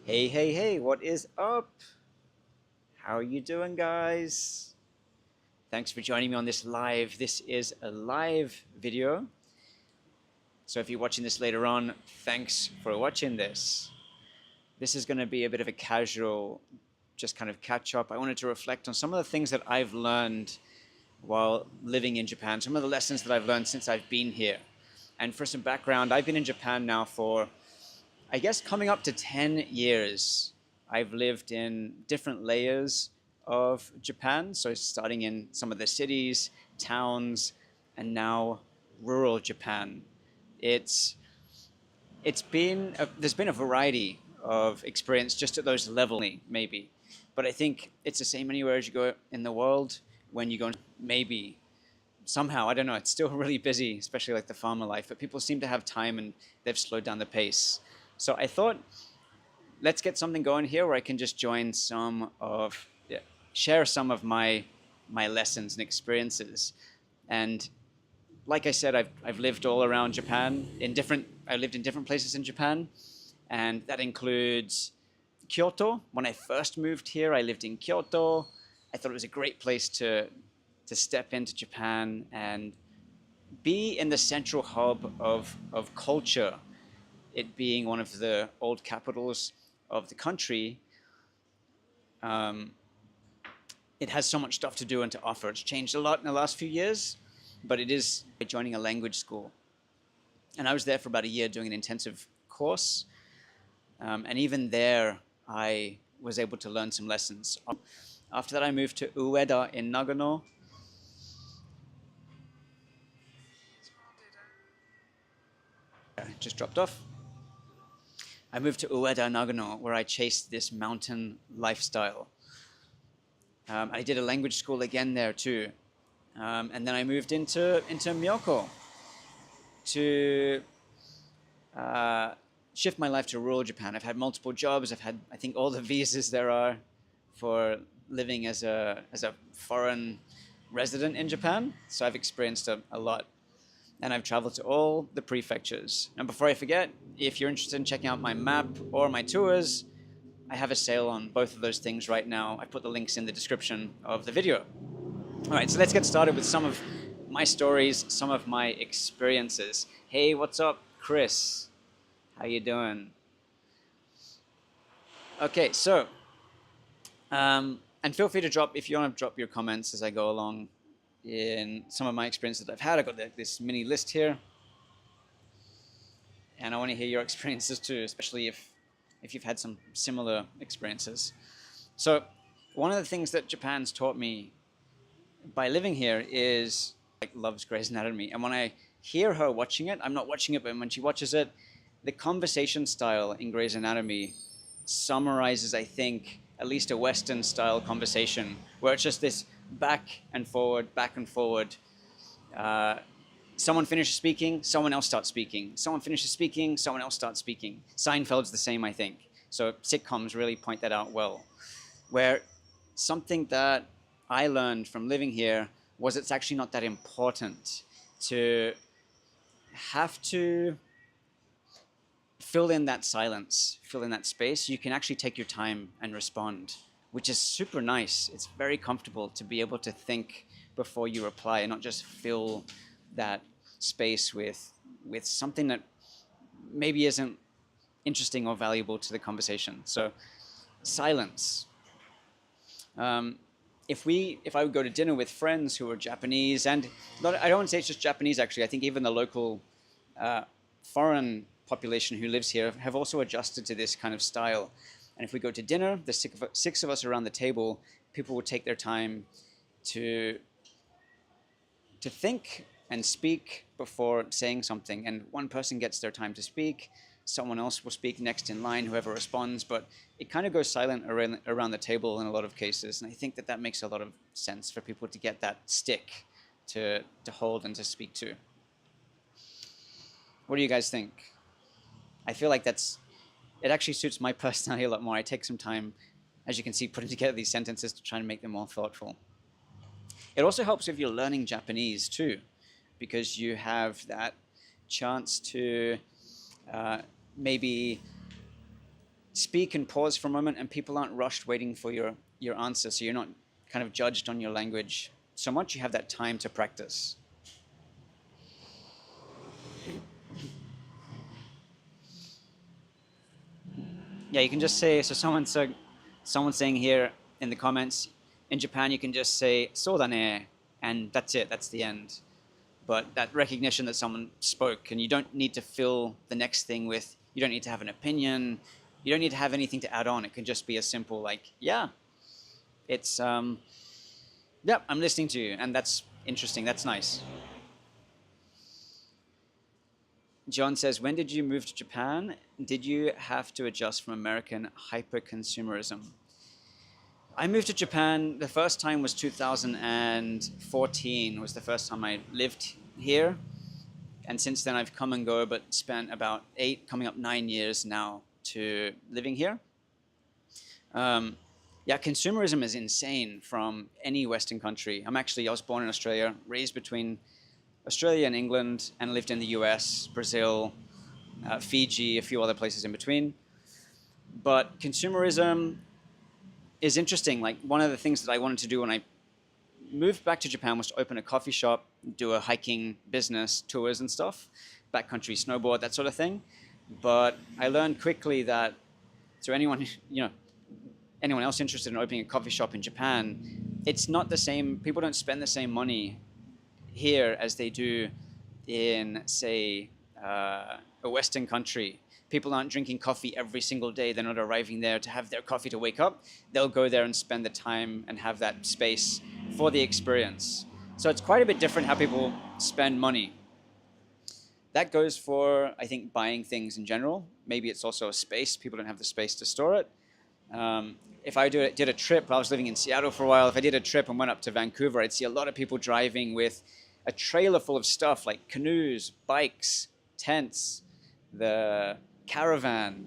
Hey, hey, hey, what is up? How are you doing, guys? Thanks for joining me on this live. This is a live video. So if you're watching this later on, thanks for watching this. This is going to be a bit of a casual, just kind of catch up. I wanted to reflect on some of the things that I've learned while living in Japan, some of the lessons that I've learned since I've been here. And for some background, I've been in Japan now for, I guess, coming up to 10 years. I've lived in different layers of Japan, so starting in some of the cities, towns, and now rural Japan. It's there's been a variety of experience just at those levels, maybe, but I think it's the same anywhere as you go in the world. When you go, maybe somehow, I don't know, it's still really busy, especially like the farmer life, but people seem to have time and they've slowed down the pace. So I thought, let's get something going here where I can just join share some of my lessons and experiences. And like I said, I've lived all around Japan I lived in different places in Japan, and that includes Kyoto. When I first moved here, I lived in Kyoto. I thought it was a great place to step into Japan and be in the central hub of culture, it being one of the old capitals of the country. Um, it has so much stuff to do and to offer. It's changed a lot in the last few years, but it is joining a language school. And I was there for about a year doing an intensive course. And even there, I was able to learn some lessons. After that, I moved to Ueda in Nagano. Just dropped off. I moved to Ueda, Nagano, where I chased this mountain lifestyle. I did a language school again there too. And then I moved into Miyoko to shift my life to rural Japan. I've had multiple jobs. I've had, I think, all the visas there are for living as a foreign resident in Japan. So I've experienced a lot. And I've traveled to all the prefectures. And before I forget, if you're interested in checking out my map or my tours, I have a sale on both of those things right now. I put the links in the description of the video. All right, so let's get started with some of my stories, some of my experiences. Hey, what's up, Chris? How you doing? Okay, so, and feel free to if you want to drop your comments as I go along in some of my experiences that I've had. I've got this mini list here. And I want to hear your experiences too, especially if you've had some similar experiences. So one of the things that Japan's taught me by living here is like loves Grey's Anatomy. And when I hear her watching it, I'm not watching it, but when she watches it, the conversation style in Grey's Anatomy summarizes, I think, at least a Western style conversation where it's just this back and forward, back and forward. Someone finishes speaking, someone else starts speaking. Someone finishes speaking, someone else starts speaking. Seinfeld's the same, I think. So sitcoms really point that out well. Where something that I learned from living here was it's actually not that important to have to fill in that silence, fill in that space. You can actually take your time and respond, which is super nice. It's very comfortable to be able to think before you reply and not just fill that space with something that maybe isn't interesting or valuable to the conversation. So silence. If I would go to dinner with friends who are Japanese, and I don't want to say it's just Japanese actually, I think even the local foreign population who lives here have also adjusted to this kind of style. And if we go to dinner, the six of us around the table, people will take their time to think and speak before saying something. And one person gets their time to speak, someone else will speak next in line, whoever responds, but it kind of goes silent around the table in a lot of cases. And I think that makes a lot of sense for people to get that stick to hold and to speak to. What do you guys think? I feel like it actually suits my personality a lot more. I take some time, as you can see, putting together these sentences to try and make them more thoughtful. It also helps if you're learning Japanese too, because you have that chance to maybe speak and pause for a moment, and people aren't rushed waiting for your answer, so you're not kind of judged on your language so much. You have that time to practice. Yeah, you can just say, so someone's saying here in the comments, in Japan you can just say "soda ne," and that's it. That's the end. But that recognition that someone spoke, and you don't need to fill the next thing with, you don't need to have an opinion, you don't need to have anything to add on. It can just be a simple like, yeah, it's yeah, I'm listening to you, and that's interesting. That's nice. John says, when did you move to Japan? Did you have to adjust from American hyper-consumerism? I moved to Japan, the first time was 2014, was the first time I lived here. And since then I've come and go, but spent about 8, coming up 9 years now to living here. Yeah, consumerism is insane from any Western country. I was born in Australia, raised between Australia and England, and lived in the US, Brazil, Fiji, a few other places in between. But consumerism is interesting. Like, one of the things that I wanted to do when I moved back to Japan was to open a coffee shop, do a hiking business, tours and stuff, backcountry snowboard, that sort of thing. But I learned quickly that to anyone, anyone else interested in opening a coffee shop in Japan, it's not the same. People don't spend the same money here as they do in, say, a Western country. People aren't drinking coffee every single day. They're not arriving there to have their coffee to wake up. They'll go there and spend the time and have that space for the experience. So it's quite a bit different how people spend money. That goes for, I think, buying things in general. Maybe it's also a space. People don't have the space to store it. If I did a trip, I was living in Seattle for a while. If I did a trip and went up to Vancouver, I'd see a lot of people driving with a trailer full of stuff like canoes, bikes, tents, the caravan,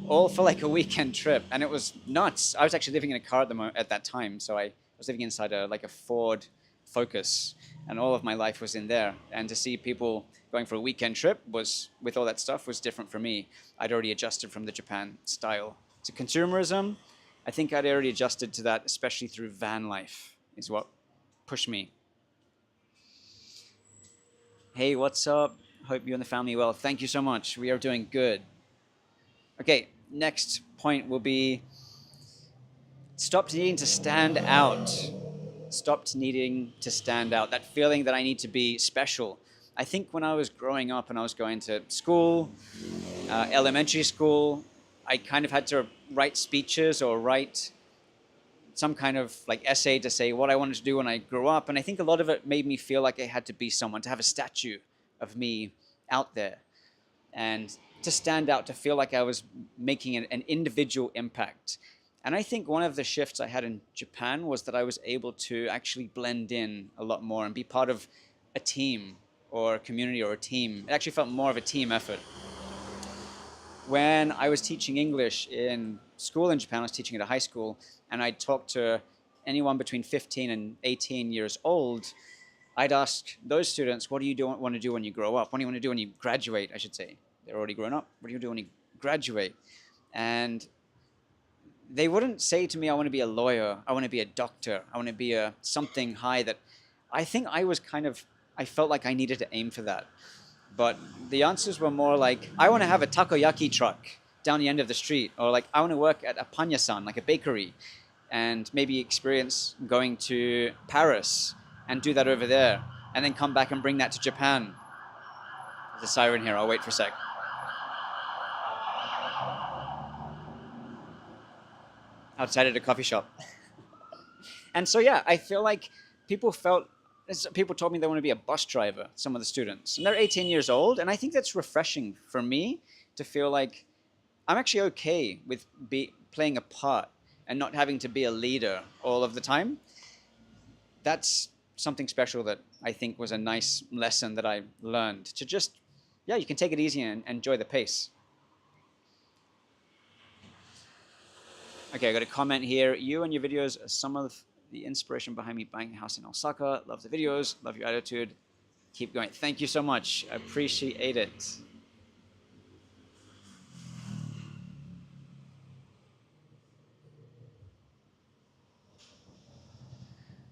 all for like a weekend trip. And it was nuts. I was actually living in a car at that time. So I was living inside like a Ford Focus, and all of my life was in there. And to see people going for a weekend trip with all that stuff was different for me. I'd already adjusted from the Japan style. To consumerism, I think I'd already adjusted to that, especially through van life, is what pushed me. Hey, what's up? Hope you and the family are well. Thank you so much. We are doing good. Okay, next point will be stop needing to stand out. Stopped needing to stand out. That feeling that I need to be special. I think when I was growing up and I was going to school, elementary school, I kind of had to write speeches or write some kind of like essay to say what I wanted to do when I grew up. And I think a lot of it made me feel like I had to be someone, to have a statue of me out there and to stand out, to feel like I was making an individual impact. And I think one of the shifts I had in Japan was that I was able to actually blend in a lot more and be part of a team or a community or a team. It actually felt more of a team effort. When I was teaching English in school in Japan, I was teaching at a high school, and I'd talk to anyone between 15 and 18 years old. I'd ask those students, what do you want to do when you grow up? What do you want to do when you graduate, I should say? They're already grown up. What do you do when you graduate? And they wouldn't say to me, I want to be a lawyer, I want to be a doctor, I want to be a something high. That I think I felt like I needed to aim for that. But the answers were more like, I want to have a takoyaki truck down the end of the street, or like, I want to work at a pañasan, like a bakery, and maybe experience going to Paris and do that over there, and then come back and bring that to Japan. There's a siren here, I'll wait for a sec. Outside at a coffee shop. And so, yeah, I feel like people told me they want to be a bus driver, some of the students, and they're 18 years old. And I think that's refreshing for me to feel like I'm actually okay with playing a part and not having to be a leader all of the time. That's something special that I think was a nice lesson that I learned, to just, yeah, you can take it easy and enjoy the pace. Okay, I got a comment here. You and your videos are some of the inspiration behind me buying a house in Osaka. Love the videos. Love your attitude. Keep going. Thank you so much. I appreciate it.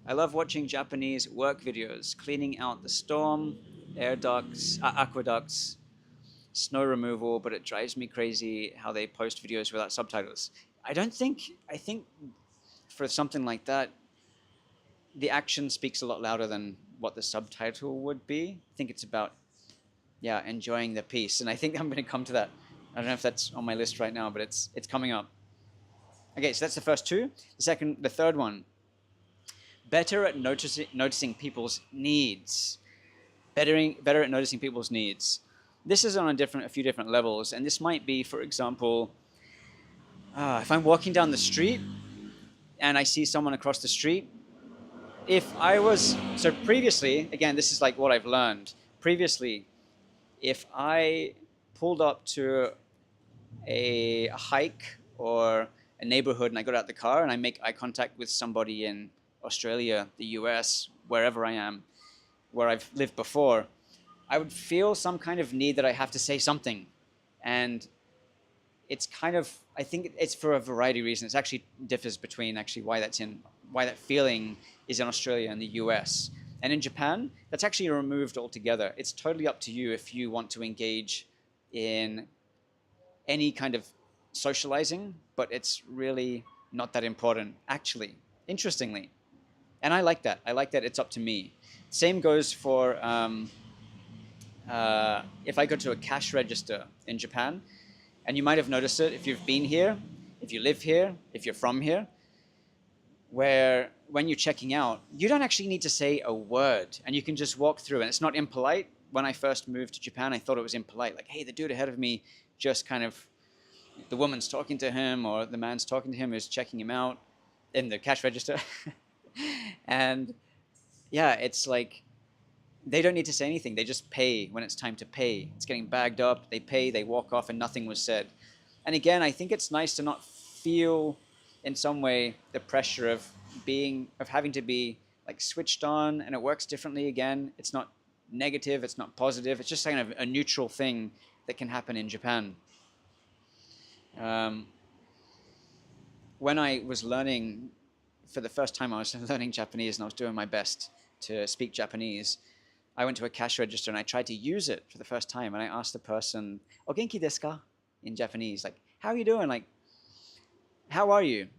I love watching Japanese work videos, cleaning out the storm, air ducts, aqueducts, snow removal, but it drives me crazy how they post videos without subtitles. I think for something like that, the action speaks a lot louder than what the subtitle would be. I think it's about, yeah, enjoying the piece. And I think I'm going to come to that. I don't know if that's on my list right now, but it's coming up. Okay, so that's the first two. The third one, better at noticing people's needs. Better at noticing people's needs. This is on a few different levels, and this might be, for example, if I'm walking down the street and I see someone across the street, so previously, again, this is like what I've learned. Previously, if I pulled up to a hike or a neighborhood and I got out the car and I make eye contact with somebody in Australia, the US, wherever I am, where I've lived before, I would feel some kind of need that I have to say something. And it's kind of, I think it's for a variety of reasons. It actually differs between actually why that feeling is in Australia and the US. And in Japan, that's actually removed altogether. It's totally up to you if you want to engage in any kind of socializing, but it's really not that important, actually, interestingly. And I like that. I like that it's up to me. Same goes for if I go to a cash register in Japan, and you might have noticed it if you've been here, if you live here, if you're from here, where when you're checking out, you don't actually need to say a word, and you can just walk through, and it's not impolite. When I first moved to Japan, I thought it was impolite. Like, hey, the dude ahead of me just kind of, the woman's talking to him or the man's talking to him who's checking him out in the cash register. And yeah, it's like, they don't need to say anything. They just pay when it's time to pay. It's getting bagged up. They pay, they walk off, and nothing was said. And again, I think it's nice to not feel in some way the pressure of having to be like switched on, and it works differently again. It's not negative, it's not positive. It's just kind of a neutral thing that can happen in Japan. When I was learning, for the first time I was learning Japanese and I was doing my best to speak Japanese, I went to a cash register and I tried to use it for the first time. And I asked the person, "O genki desu ka?" in Japanese, like, "How are you doing? Like, how are you?"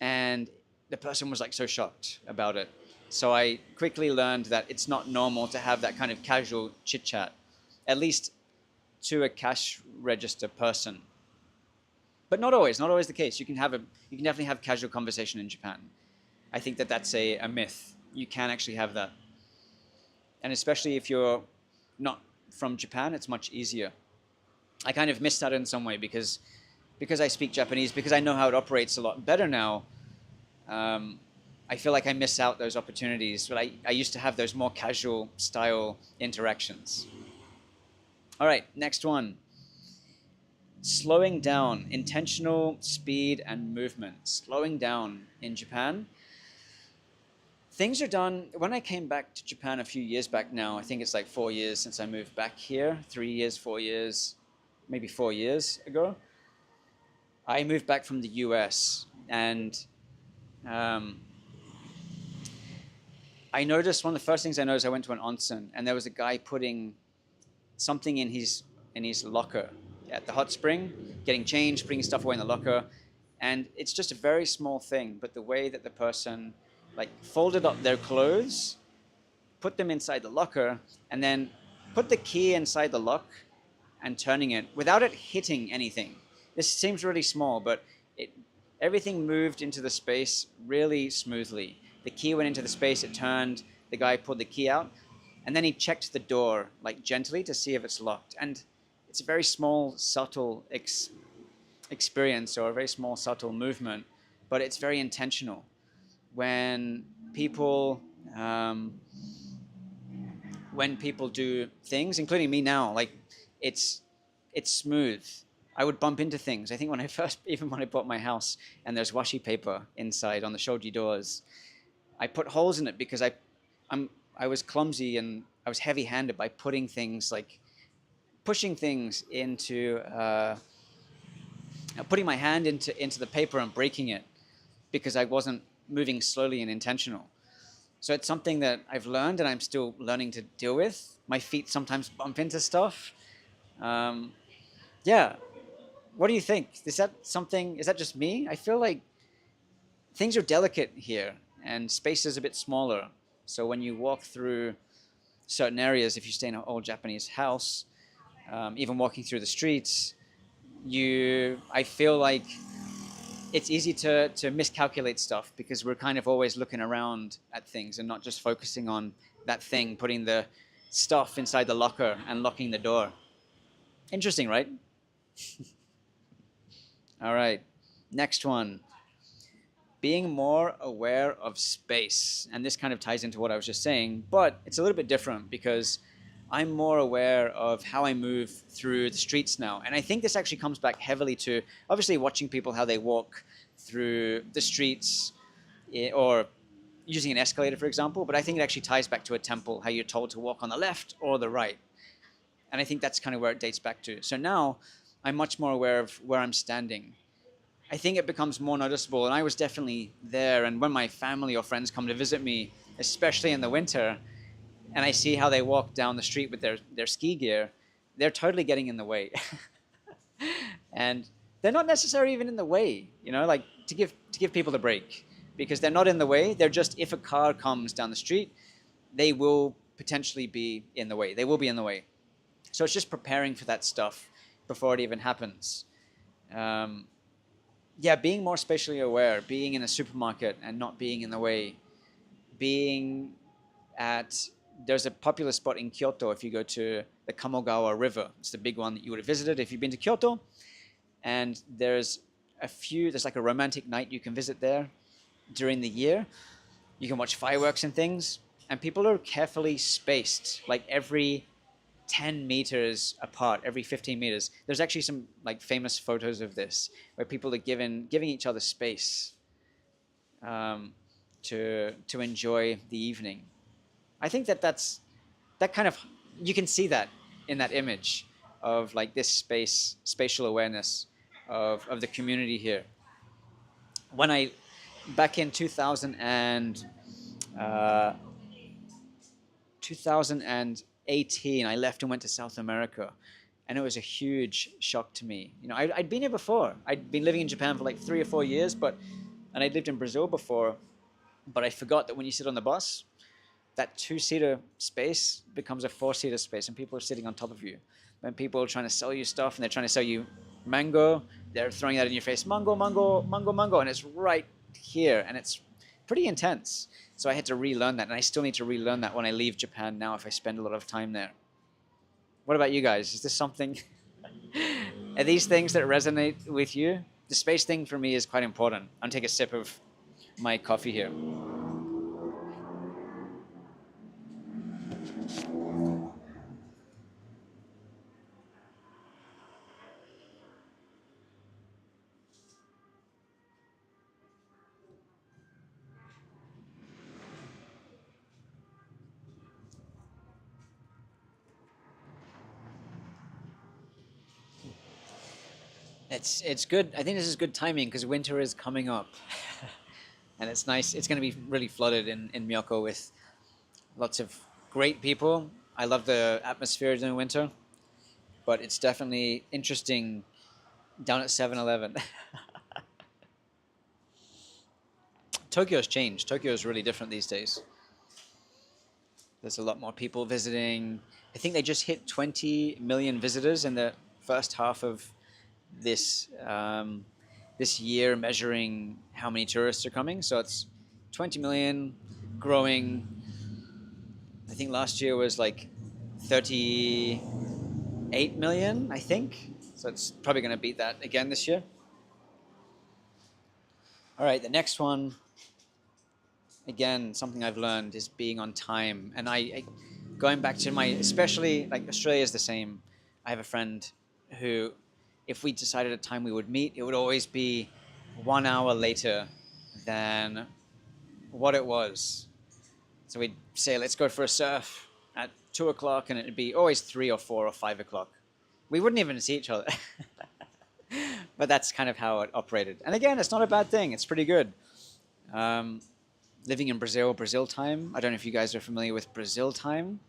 And the person was like so shocked about it. So I quickly learned that it's not normal to have that kind of casual chit chat, at least to a cash register person. But not always the case. You can definitely have casual conversation in Japan. I think that that's a myth. You can actually have that. And especially if you're not from Japan, it's much easier. I kind of missed that in some way because I speak Japanese, because I know how it operates a lot better now. I feel like I miss out those opportunities, but I used to have those more casual style interactions. All right, next one. Slowing down, intentional speed and movement. Slowing down in Japan. Things are done, when I came back to Japan a few years back now, I think it's like 4 years since I moved back here, 3 years, 4 years, maybe 4 years ago. I moved back from the US, and I noticed, one of the first things I noticed, I went to an onsen, and there was a guy putting something in his locker at the hot spring, getting changed, putting stuff away in the locker. And it's just a very small thing, but the way that the person like folded up their clothes, put them inside the locker, and then put the key inside the lock and turning it without it hitting anything. This seems really small, but everything moved into the space really smoothly. The key went into the space, it turned, the guy pulled the key out, and then he checked the door like gently to see if it's locked. And it's a very small, subtle experience, or a very small, subtle movement, but it's very intentional. When people do things, including me now, like it's smooth. I would bump into things. I think even when I bought my house and there's washi paper inside on the shoji doors, I put holes in it because I was clumsy and I was heavy-handed by pushing things into, putting my hand into the paper and breaking it because I wasn't moving slowly and intentional. So it's something that I've learned and I'm still learning to deal with. My feet sometimes bump into stuff. Um, yeah. What do you think? Is that something, is that just me? I feel like things are delicate here and space is a bit smaller. So when you walk through certain areas, if you stay in an old Japanese house, even walking through the streets, I feel like it's easy to miscalculate stuff because we're kind of always looking around at things and not just focusing on that thing, putting the stuff inside the locker and locking the door. Interesting, right? All right. Next one. Being more aware of space. And this kind of ties into what I was just saying, but it's a little bit different because I'm more aware of how I move through the streets now. And I think this actually comes back heavily to obviously watching people how they walk through the streets, or using an escalator, for example. But I think it actually ties back to a temple, how you're told to walk on the left or the right. And I think that's kind of where it dates back to. So now I'm much more aware of where I'm standing. I think it becomes more noticeable, and I was definitely there. And when my family or friends come to visit me, especially in the winter, and I see how they walk down the street with their ski gear, they're totally getting in the way. And they're not necessarily even in the way, like to give people a break, because they're not in the way. They're just, if a car comes down the street, they will potentially be in the way. They will be in the way. So it's just preparing for that stuff before it even happens. Yeah, being more spatially aware, being in a supermarket and not being in the way, being there's a popular spot in Kyoto if you go to the Kamogawa River. It's the big one that you would have visited if you've been to Kyoto. And there's like a romantic night you can visit there during the year. You can watch fireworks and things. And people are carefully spaced, like every 10 meters apart, every 15 meters. There's actually some like famous photos of this where people are giving each other space to enjoy the evening. I think that kind of, you can see that in that image of like this spatial awareness of the community here. When back in 2018, I left and went to South America, and it was a huge shock to me. I'd been here before. I'd been living in Japan for like 3 or 4 years, and I'd lived in Brazil before, but I forgot that when you sit on the bus, that two-seater space becomes a four-seater space, and people are sitting on top of you. When people are trying to sell you stuff, and they're trying to sell you mango, they're throwing that in your face, mango, mango, mango, mango, and it's right here, and it's pretty intense. So I had to relearn that, and I still need to relearn that when I leave Japan now if I spend a lot of time there. What about you guys? Is this something? Are these things that resonate with you? The space thing for me is quite important. I'm gonna take a sip of my coffee here. It's good. I think this is good timing because winter is coming up, and it's nice. It's going to be really flooded in Miyako with lots of great people. I love the atmosphere during winter, but it's definitely interesting down at 7-Eleven. Tokyo's changed. Tokyo is really different these days. There's a lot more people visiting. I think they just hit 20 million visitors in the first half of this this year, measuring how many tourists are coming. So it's 20 million, growing. I think last year was like 38 million, I think. So it's probably going to beat that again this year. All right, the next one, again, something I've learned is being on time. And going back to especially like Australia is the same. I have a friend who, if we decided a time we would meet, it would always be 1 hour later than what it was. So we'd say, let's go for a surf at 2 o'clock, and it'd be always 3 or 4 or 5 o'clock. We wouldn't even see each other. But that's kind of how it operated. And again, it's not a bad thing. It's pretty good. living in Brazil, Brazil time. I don't know if you guys are familiar with Brazil time,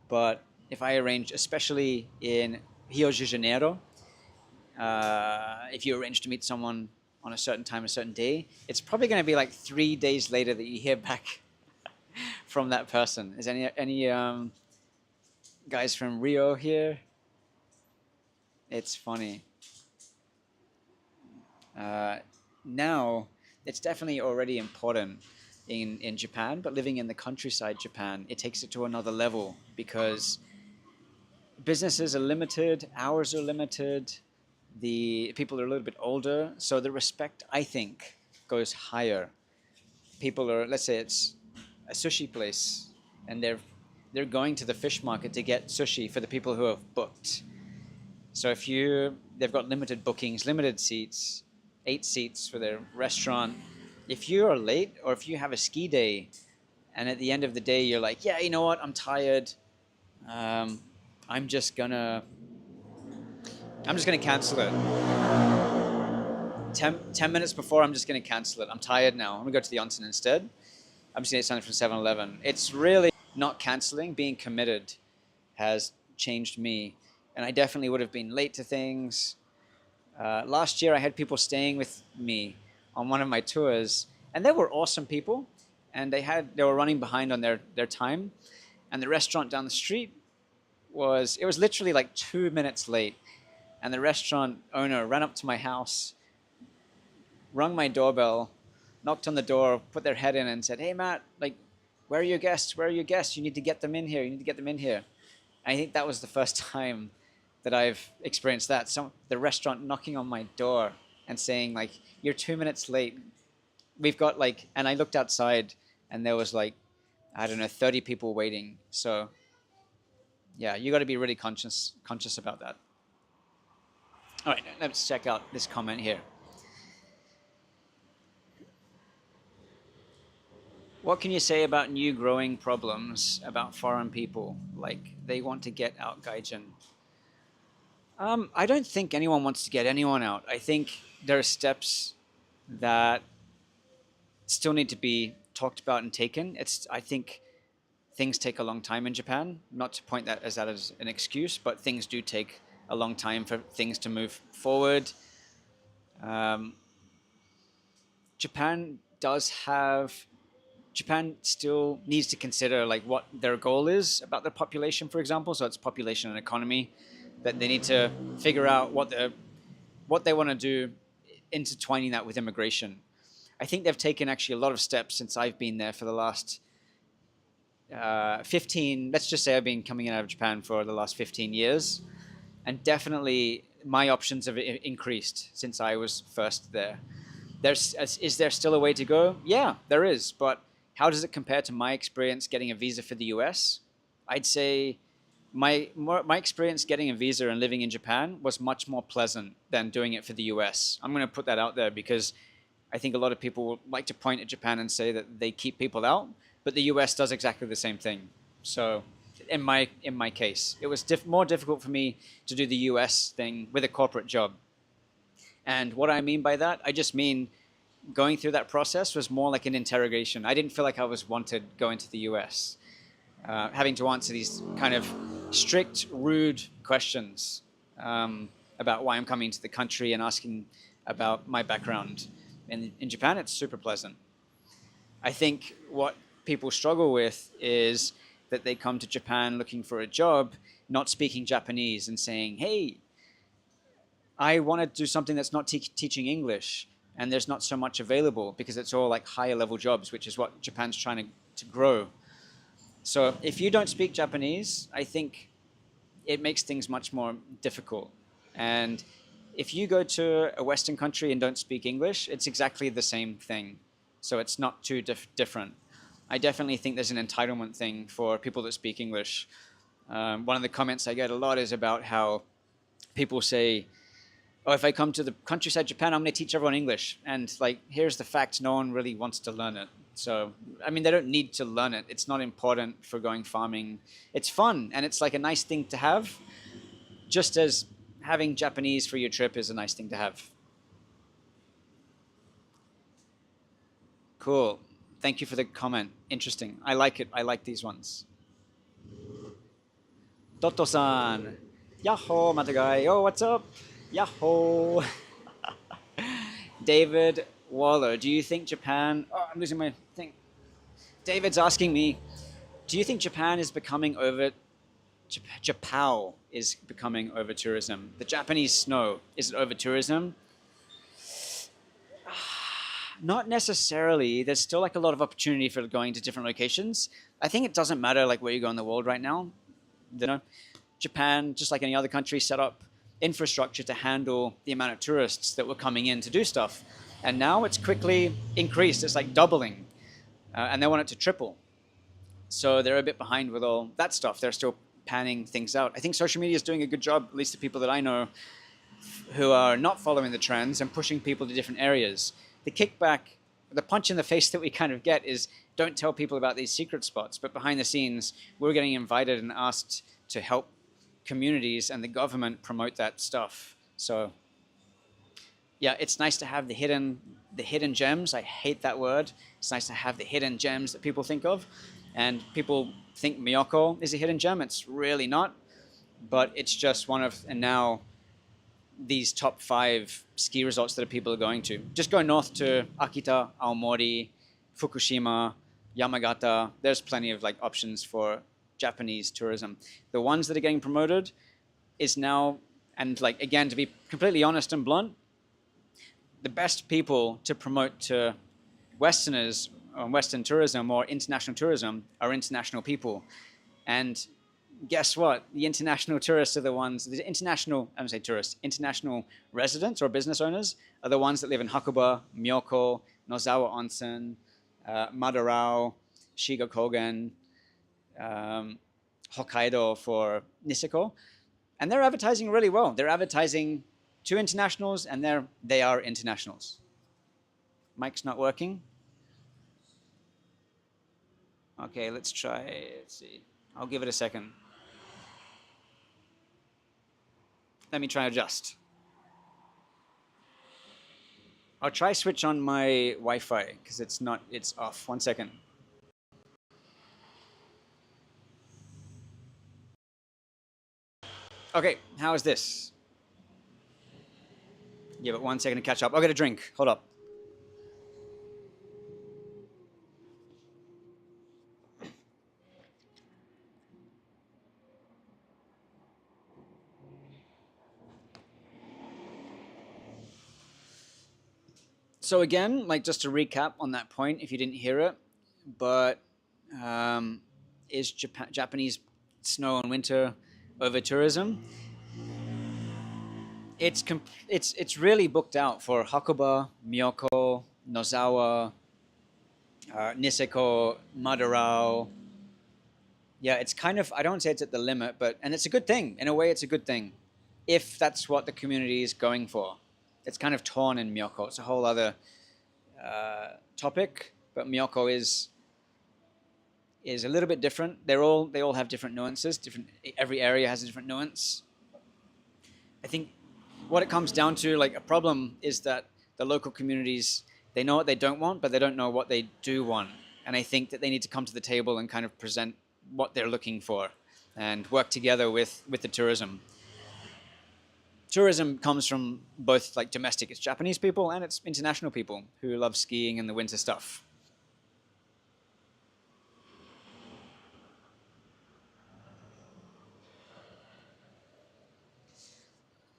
but if I arrange, especially in Rio de Janeiro, if you arrange to meet someone on a certain time, a certain day, it's probably going to be like 3 days later that you hear back from that person. Is any guys from Rio here? It's funny. Uh, Now, it's definitely already important in Japan, but living in the countryside Japan, it takes it to another level because businesses are limited, hours are limited, the people are a little bit older, so the respect, I think, goes higher. People are, let's say it's a sushi place, and they're going to the fish market to get sushi for the people who have booked. So if they've got limited bookings, limited seats, 8 seats for their restaurant. If you are late or if you have a ski day, and at the end of the day you're like, yeah, you know what, I'm tired. Um, I'm just gonna cancel it. 10 minutes before, I'm just gonna cancel it. I'm tired now. I'm gonna go to the onsen instead. I'm just gonna get something from 7-Eleven. It's really not canceling, being committed has changed me. And I definitely would have been late to things. Last year, I had people staying with me on one of my tours, and they were awesome people. And they were running behind on their time. And the restaurant down the street was literally like 2 minutes late. And the restaurant owner ran up to my house, rung my doorbell, knocked on the door, put their head in, and said, "Hey, Matt, like, where are your guests? Where are your guests? You need to get them in here. You need to get them in here." I think that was the first time that I've experienced that. The restaurant knocking on my door and saying like, "You're 2 minutes late. We've got like," and I looked outside and there was like, I don't know, 30 people waiting. So yeah, you got to be really conscious about that. All right, let's check out this comment here. What can you say about new growing problems about foreign people? Like they want to get out Gaijin. I don't think anyone wants to get anyone out. I think there are steps that still need to be talked about and taken. I think things take a long time in Japan. Not to point that as an excuse, but things do take a long time for things to move forward. Um, Japan does have Japan still needs to consider like what their goal is about their population, for example. So it's population and economy, that they need to figure out what they want to do, intertwining that with immigration. I think they've taken actually a lot of steps since I've been there for the last 15. Let's just say I've been coming out of Japan for the last 15 years, and definitely my options have increased since I was first there. Is there still a way to go? Yeah, there is. But how does it compare to my experience getting a visa for the US? I'd say my experience getting a visa and living in Japan was much more pleasant than doing it for the US. I'm going to put that out there because I think a lot of people like to point at Japan and say that they keep people out, but the US does exactly the same thing. So in my case, it was more difficult for me to do the US thing with a corporate job. And what I mean by that, I just mean going through that process was more like an interrogation. I didn't feel like I was wanted going to the US, having to answer these kind of strict, rude questions about why I'm coming to the country and asking about my background. In Japan, it's super pleasant. I think what people struggle with is that they come to Japan looking for a job, not speaking Japanese, and saying, "Hey, I want to do something that's not teaching English, and there's not so much available because it's all like higher level jobs, which is what Japan's trying to grow." So if you don't speak Japanese, I think it makes things much more difficult. And if you go to a Western country and don't speak English, it's exactly the same thing. So it's not too different. I definitely think there's an entitlement thing for people that speak English. One of the comments I get a lot is about how people say, "Oh, if I come to the countryside Japan, I'm going to teach everyone English." And like, here's the fact: no one really wants to learn it. So, I mean, they don't need to learn it. It's not important for going farming. It's fun, and it's like a nice thing to have, just as having Japanese for your trip is a nice thing to have. Cool. Thank you for the comment. Interesting. I like it. I like these ones. Toto-san. Yahoo, Matagai. Oh, what's up? Yahoo. David Waller. Do you think Japan... Oh, I'm losing my thing. David's asking me, do you think Japan is becoming over... Japao is becoming over tourism? The Japanese snow, is it over tourism? Not necessarily. There's still like a lot of opportunity for going to different locations. I think it doesn't matter like where you go in the world right now. You know, Japan, just like any other country, set up infrastructure to handle the amount of tourists that were coming in to do stuff. And now it's quickly increased. It's like doubling. And they want it to triple. So they're a bit behind with all that stuff. They're still panning things out. I think social media is doing a good job, at least the people that I know, who are not following the trends and pushing people to different areas. The kickback, the punch in the face that we kind of get is don't tell people about these secret spots. But behind the scenes, we're getting invited and asked to help communities and the government promote that stuff. So yeah, it's nice to have the hidden gems. I hate that word. It's nice to have the hidden gems that people think of. And people think Miyako is a hidden gem. It's really not. But it's just one of, and now these top 5 ski resorts that people are going to. Just go north to Akita, Aomori, Fukushima, Yamagata. There's plenty of like options for Japanese tourism. The ones that are getting promoted is now, and like again, to be completely honest and blunt, the best people to promote to Westerners or Western tourism or international tourism are international people. And guess what? The international tourists are the ones, the international, I don't say tourists, international residents or business owners are the ones that live in Hakuba, Miyako, Nozawa Onsen, Madarao, Shiga-Kogen, Hokkaido for Niseko. And they're advertising really well. They're advertising to internationals and they are internationals. Mic's not working. Okay, let's try, let's see. I'll give it a second. Let me try adjust. I'll try switch on my Wi-Fi because it's off. 1 second. Okay, how is this? Give it 1 second to catch up. I'll get a drink. Hold up. So again, like just to recap on that point, if you didn't hear it, but is Japanese snow and winter over tourism? It's really booked out for Hakuba, Miyako, Nozawa, Niseko, Madarao. Yeah, it's kind of, I don't say it's at the limit, and it's a good thing. In a way, it's a good thing if that's what the community is going for. It's kind of torn in Miyako. It's a whole other topic, but Miyako is a little bit different. They all have different nuances. Every area has a different nuance. I think what it comes down to, like a problem, is that the local communities, they know what they don't want, but they don't know what they do want. And I think that they need to come to the table and kind of present what they're looking for and work together with the tourism. Tourism comes from both like domestic, it's Japanese people, and it's international people who love skiing and the winter stuff.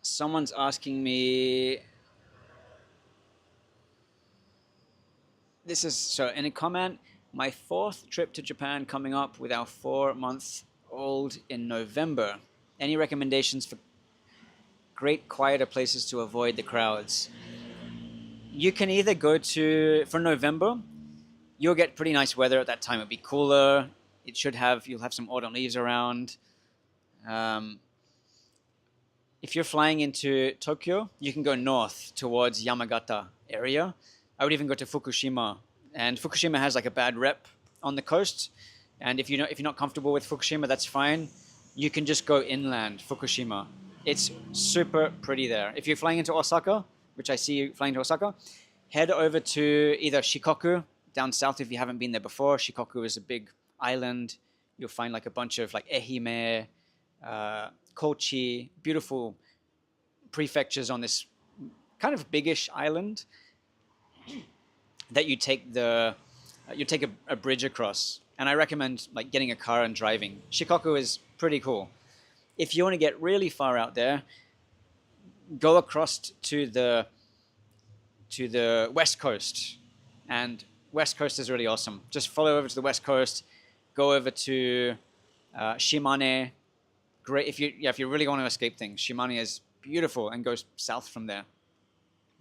Someone's asking me, this is, so in a comment, my 4th trip to Japan coming up with our 4-month-old in November. Any recommendations for great quieter places to avoid the crowds? You can either go to, for November, you'll get pretty nice weather at that time. It'll be cooler. You'll have some autumn leaves around. If you're flying into Tokyo, you can go north towards Yamagata area. I would even go to Fukushima. And Fukushima has like a bad rep on the coast. And if you're not comfortable with Fukushima, that's fine. You can just go inland, Fukushima. It's super pretty there. If you're flying into Osaka, which I see you flying to Osaka, head over to either Shikoku down south, if you haven't been there before, Shikoku is a big island. You'll find like a bunch of like Ehime, Kochi, beautiful prefectures on this kind of biggish island that you take a bridge across. And I recommend like getting a car and driving. Shikoku is pretty cool. If you want to get really far out there, go across to the west coast, and west coast is really awesome. Just follow over to the west coast, go over to Shimane. Great if you really want to escape things. Shimane is beautiful, and goes south from there.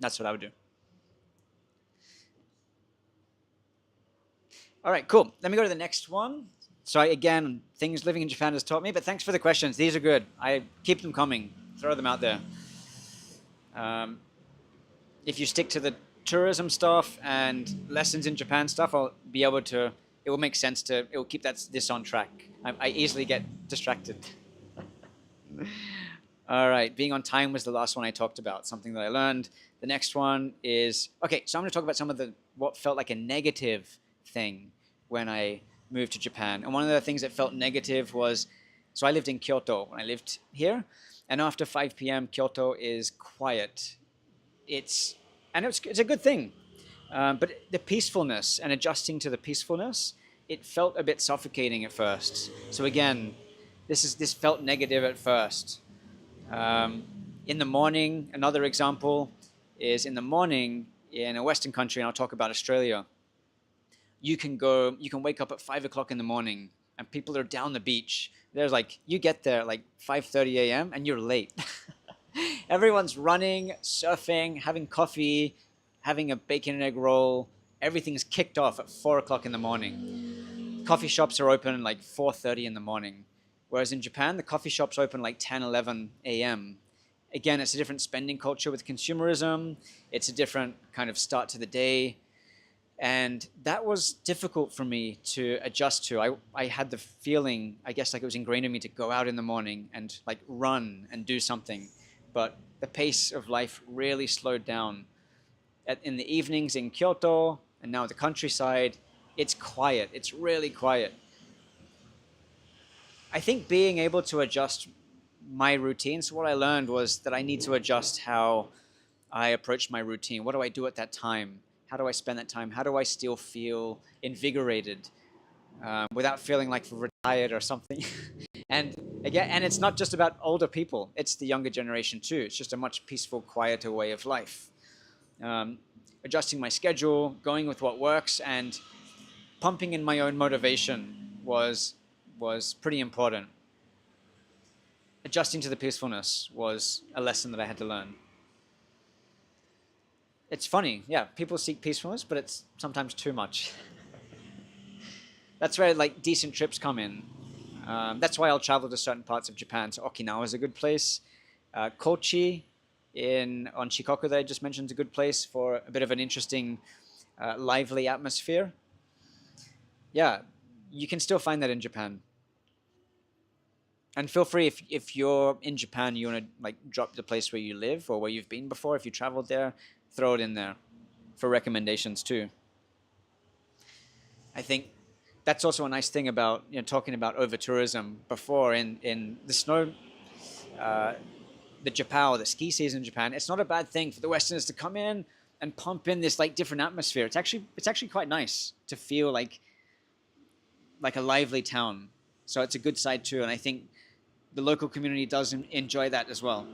That's what I would do. All right, cool. Let me go to the next one. So again, things living in Japan has taught me, but thanks for the questions. These are good. I keep them coming. Throw them out there. If you stick to the tourism stuff and lessons in Japan stuff, I'll be able to. It will make sense to. It will keep this on track. I easily get distracted. All right, being on time was the last one I talked about. Something that I learned. The next one is okay. So I'm going to talk about some of what felt like a negative thing when I moved to Japan. And one of the things that felt negative was, so I lived in Kyoto when I lived here, and after 5 p.m. Kyoto is quiet. It's a good thing, but the peacefulness and adjusting to the peacefulness, it felt a bit suffocating at first. So again, this felt negative at first. In the morning, another example is in the morning in a Western country, and I'll talk about Australia. You can wake up at 5 o'clock in the morning, and people are down the beach. There's like, you get there at like 5:30 a.m. and you're late. Everyone's running, surfing, having coffee, having a bacon and egg roll. Everything's kicked off at 4 o'clock in the morning. Coffee shops are open like 4:30 in the morning. Whereas in Japan, the coffee shops open like 10, 11 a.m. Again, it's a different spending culture with consumerism. It's a different kind of start to the day. And that was difficult for me to adjust to. I had the feeling, I guess like it was ingrained in me to go out in the morning and like run and do something. But the pace of life really slowed down. In the evenings in Kyoto and now the countryside, it's quiet. It's really quiet. I think being able to adjust my routine, so what I learned was that I need to adjust how I approach my routine. What do I do at that time? How do I spend that time? How do I still feel invigorated without feeling like retired or something? And again, and it's not just about older people. It's the younger generation too. It's just a much peaceful, quieter way of life. Adjusting my schedule, going with what works, and pumping in my own motivation was pretty important. Adjusting to the peacefulness was a lesson that I had to learn. It's funny, yeah, people seek peacefulness, but it's sometimes too much. That's where like decent trips come in. That's why I'll travel to certain parts of Japan. So Okinawa is a good place. Kochi on Shikoku that I just mentioned is a good place for a bit of an interesting, lively atmosphere. Yeah, you can still find that in Japan. And feel free if you're in Japan, you want to like drop the place where you live or where you've been before. If you traveled there, throw it in there for recommendations too. I think that's also a nice thing about talking about over tourism before in the snow, the Japan, the ski season in Japan. It's not a bad thing for the Westerners to come in and pump in this like different atmosphere. It's actually quite nice to feel like a lively town. So it's a good side too, and I think the local community does enjoy that as well.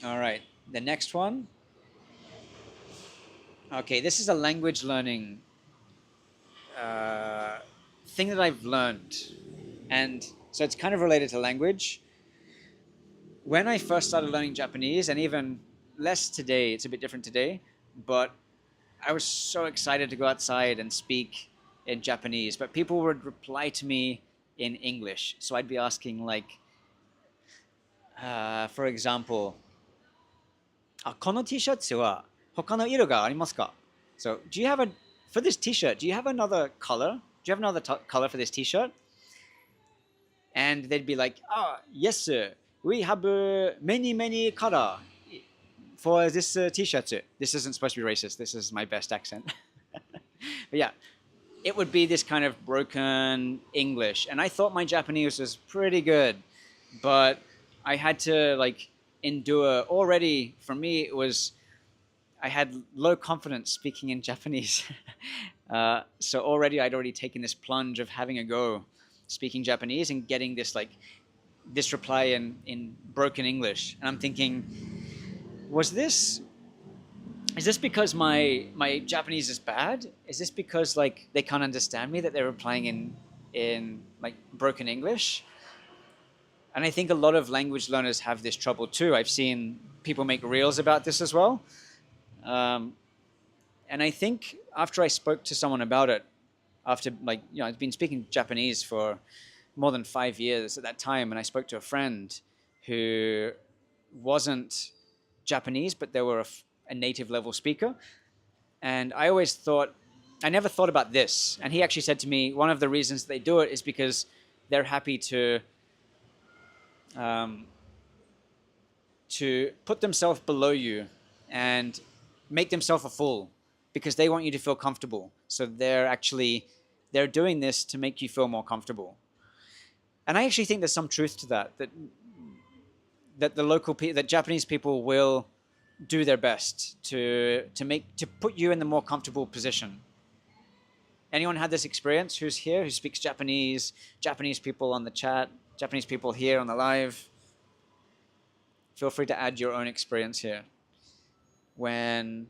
All right, the next one. Okay, this is a language learning thing that I've learned. And so it's kind of related to language. When I first started learning Japanese, and even less today, it's a bit different today, but I was so excited to go outside and speak in Japanese, but people would reply to me in English. So I'd be asking like, for example, この T-shirt は他の色がありますか? So for this T-shirt, do you have another color? Do you have another color for this T-shirt? And they'd be like, yes, sir. We have many color for this t-shirt. This isn't supposed to be racist. This is my best accent. But yeah, it would be this kind of broken English. And I thought my Japanese was pretty good, but I had to like endure already. For me, it was, I had low confidence speaking in Japanese. So already I'd already taken this plunge of having a go speaking Japanese and getting this reply in broken English. And I'm thinking, is this because my Japanese is bad? Is this because like they can't understand me that they're replying in like broken English? And I think a lot of language learners have this trouble too. I've seen people make reels about this as well. Um, and I think after I spoke to someone about it, after like, I'd been speaking Japanese for more than 5 years at that time, and I spoke to a friend who wasn't Japanese, but they were a native level speaker. And I never thought about this. And he actually said to me, one of the reasons they do it is because they're happy to put themselves below you and make themselves a fool because they want you to feel comfortable. So they're doing this to make you feel more comfortable. And I actually think there's some truth to that that Japanese people will do their best to put you in the more comfortable position. Anyone had this experience who's here, who speaks Japanese, Japanese people on the chat, Japanese people here on the live? Feel free to add your own experience here. When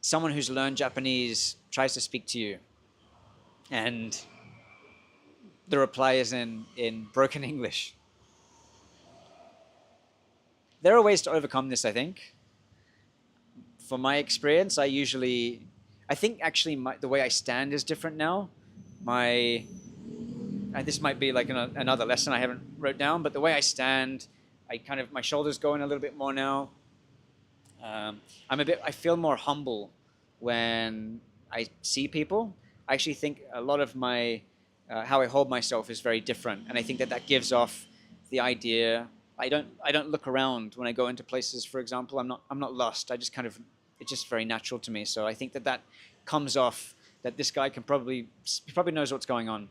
someone who's learned Japanese tries to speak to you and the reply is in broken English. There are ways to overcome this, I think. For my experience, I think actually the way I stand is different now. This might be like another lesson I haven't wrote down, but the way I stand, my shoulders go in a little bit more now. I feel more humble when I see people. I actually think a lot of how I hold myself is very different, and I think that gives off the idea. I don't look around when I go into places. For example, I'm not lost. It's just very natural to me. So I think that comes off that this guy probably knows what's going on.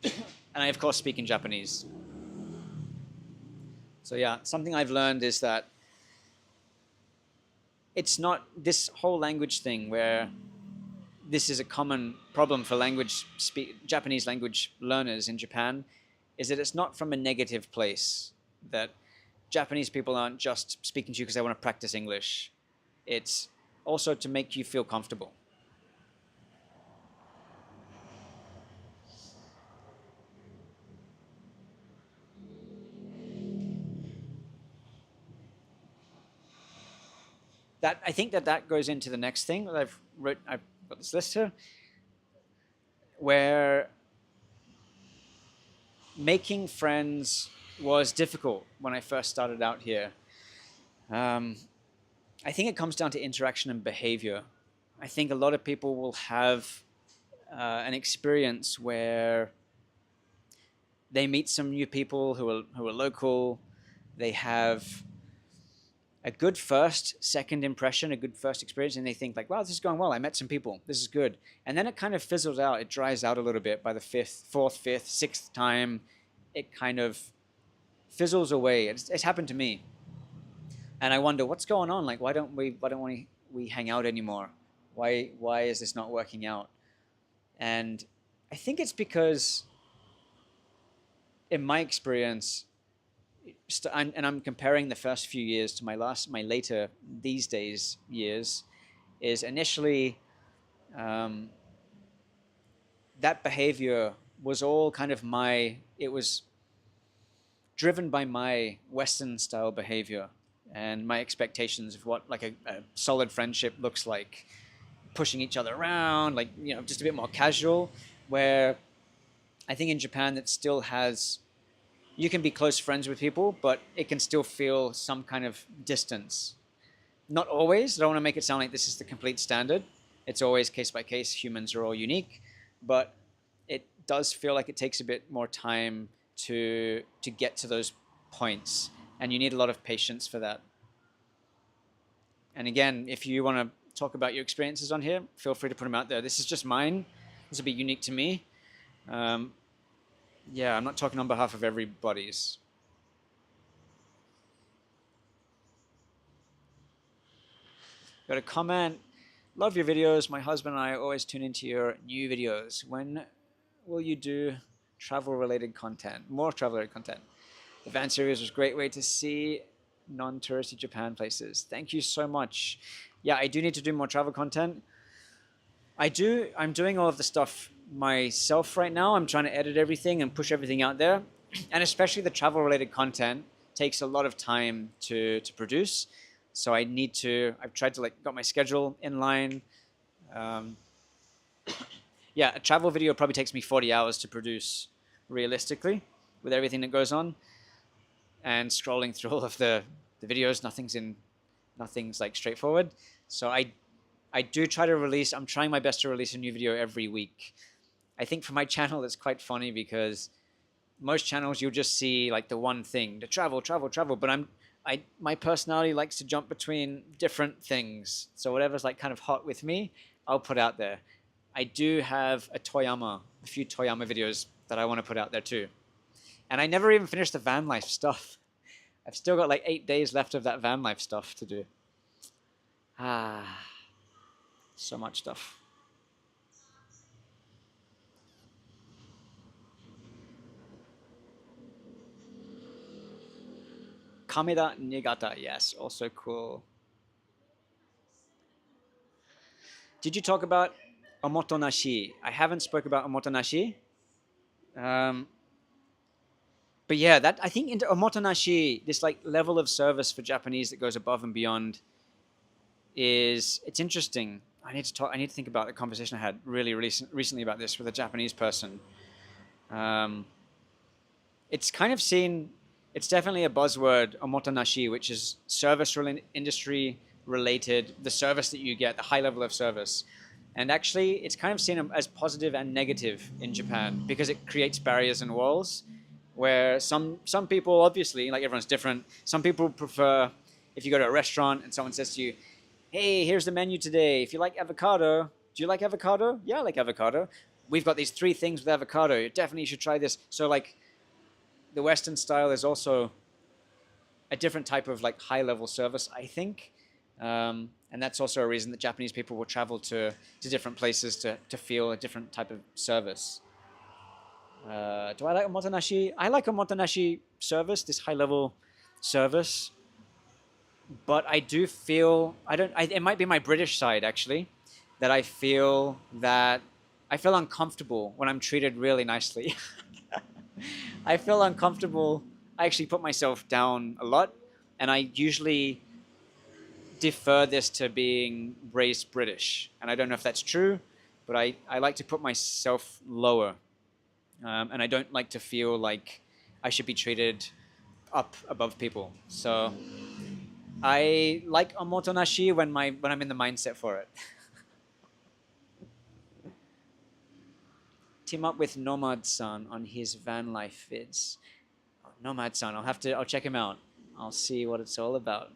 And I of course speak in Japanese. So yeah, something I've learned is that it's not this whole language thing where this is a common problem for Japanese language learners in Japan, is that it's not from a negative place, that Japanese people aren't just speaking to you because they want to practice English. It's also to make you feel comfortable. I think that goes into the next thing that I've got this list here, where making friends was difficult when I first started out here. I think it comes down to interaction and behavior. I think a lot of people will have an experience where they meet some new people who are local. They have a good second impression, a good first experience, and they think like, wow, this is going well. I met some people. This is good. And then it kind of fizzles out. It dries out a little bit by the fourth, fifth, sixth time. It kind of fizzles away. It's happened to me. And I wonder what's going on. Like, why don't we hang out anymore? Why is this not working out? And I think it's because, in my experience, and I'm comparing the first few years to my later these days years, is initially that behavior was all kind of it was driven by my Western style behavior and my expectations of what like a solid friendship looks like, pushing each other around, like, just a bit more casual, where I think in Japan that still has, you can be close friends with people, but it can still feel some kind of distance. Not always. I don't want to make it sound like this is the complete standard. It's always case by case. Humans are all unique, but it does feel like it takes a bit more time to get to those points. and you need a lot of patience for that. And again, if you want to talk about your experiences on here, feel free to put them out there. This is just mine. This will be unique to me. Yeah, I'm not talking on behalf of everybody's. Got a comment. Love your videos. My husband and I always tune into your new videos. When will you do travel-related content? More travel-related content. The van series was a great way to see non-touristy Japan places. Thank you so much. Yeah, I do need to do more travel content. I'm doing all of the stuff myself right now. I'm trying to edit everything and push everything out there. And especially the travel-related content takes a lot of time to produce. So I've tried to got my schedule in line. Yeah, a travel video probably takes me 40 hours to produce realistically with everything that goes on. And scrolling through all of the videos, nothing's like straightforward. So I do try to release, I'm trying my best to release a new video every week. I think for my channel, it's quite funny because most channels you'll just see like the one thing, the travel, but my personality likes to jump between different things. So whatever's like kind of hot with me, I'll put out there. I do have a few Toyama videos that I want to put out there too. And I never even finished the van life stuff. I've still got like 8 days left of that van life stuff to do. So much stuff. Kameda Nigata, yes, also cool. Did you talk about omotonashi? I haven't spoke about omotonashi. But yeah, that I think into omotonashi, this like level of service for Japanese that goes above and beyond, it's interesting. I need to think about a conversation I had really recently about this with a Japanese person. It's kind of seen. It's definitely a buzzword, omotonashi, which is service industry related, the service that you get, the high level of service. And actually, it's kind of seen as positive and negative in Japan because it creates barriers and walls where some people, obviously, like everyone's different, some people prefer if you go to a restaurant and someone says to you, hey, here's the menu today. If you like avocado, do you like avocado? Yeah, I like avocado. We've got these 3 things with avocado. You definitely should try this. So like the Western style is also a different type of like high level service, I think. And that's also a reason that Japanese people will travel to different places to feel a different type of service. Do I like omotenashi? I like omotenashi service, this high level service. But I do feel, it might be my British side actually, that I feel uncomfortable when I'm treated really nicely. I feel uncomfortable. I actually put myself down a lot, and I usually defer this to being raised British. And I don't know if that's true, but I like to put myself lower. And I don't like to feel like I should be treated up above people. So I like omotenashi when I'm in the mindset for it. Team up with Nomad-san on his van life vids. Oh, Nomad-san, I'll check him out. I'll see what it's all about.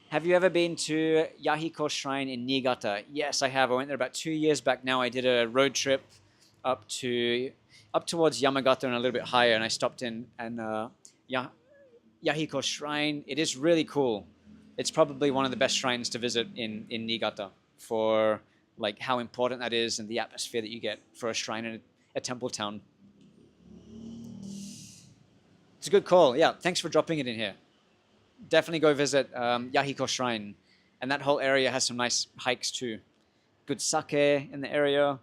Have you ever been to Yahiko Shrine in Niigata? Yes, I have. I went there about 2 years back now. I did a road trip up towards Yamagata and a little bit higher, and I stopped in Yahiko Shrine. It is really cool. It's probably one of the best shrines to visit in Niigata for like how important that is and the atmosphere that you get for a shrine in a temple town. It's a good call. Yeah, thanks for dropping it in here. Definitely go visit Yahiko Shrine. And that whole area has some nice hikes too. Good sake in the area.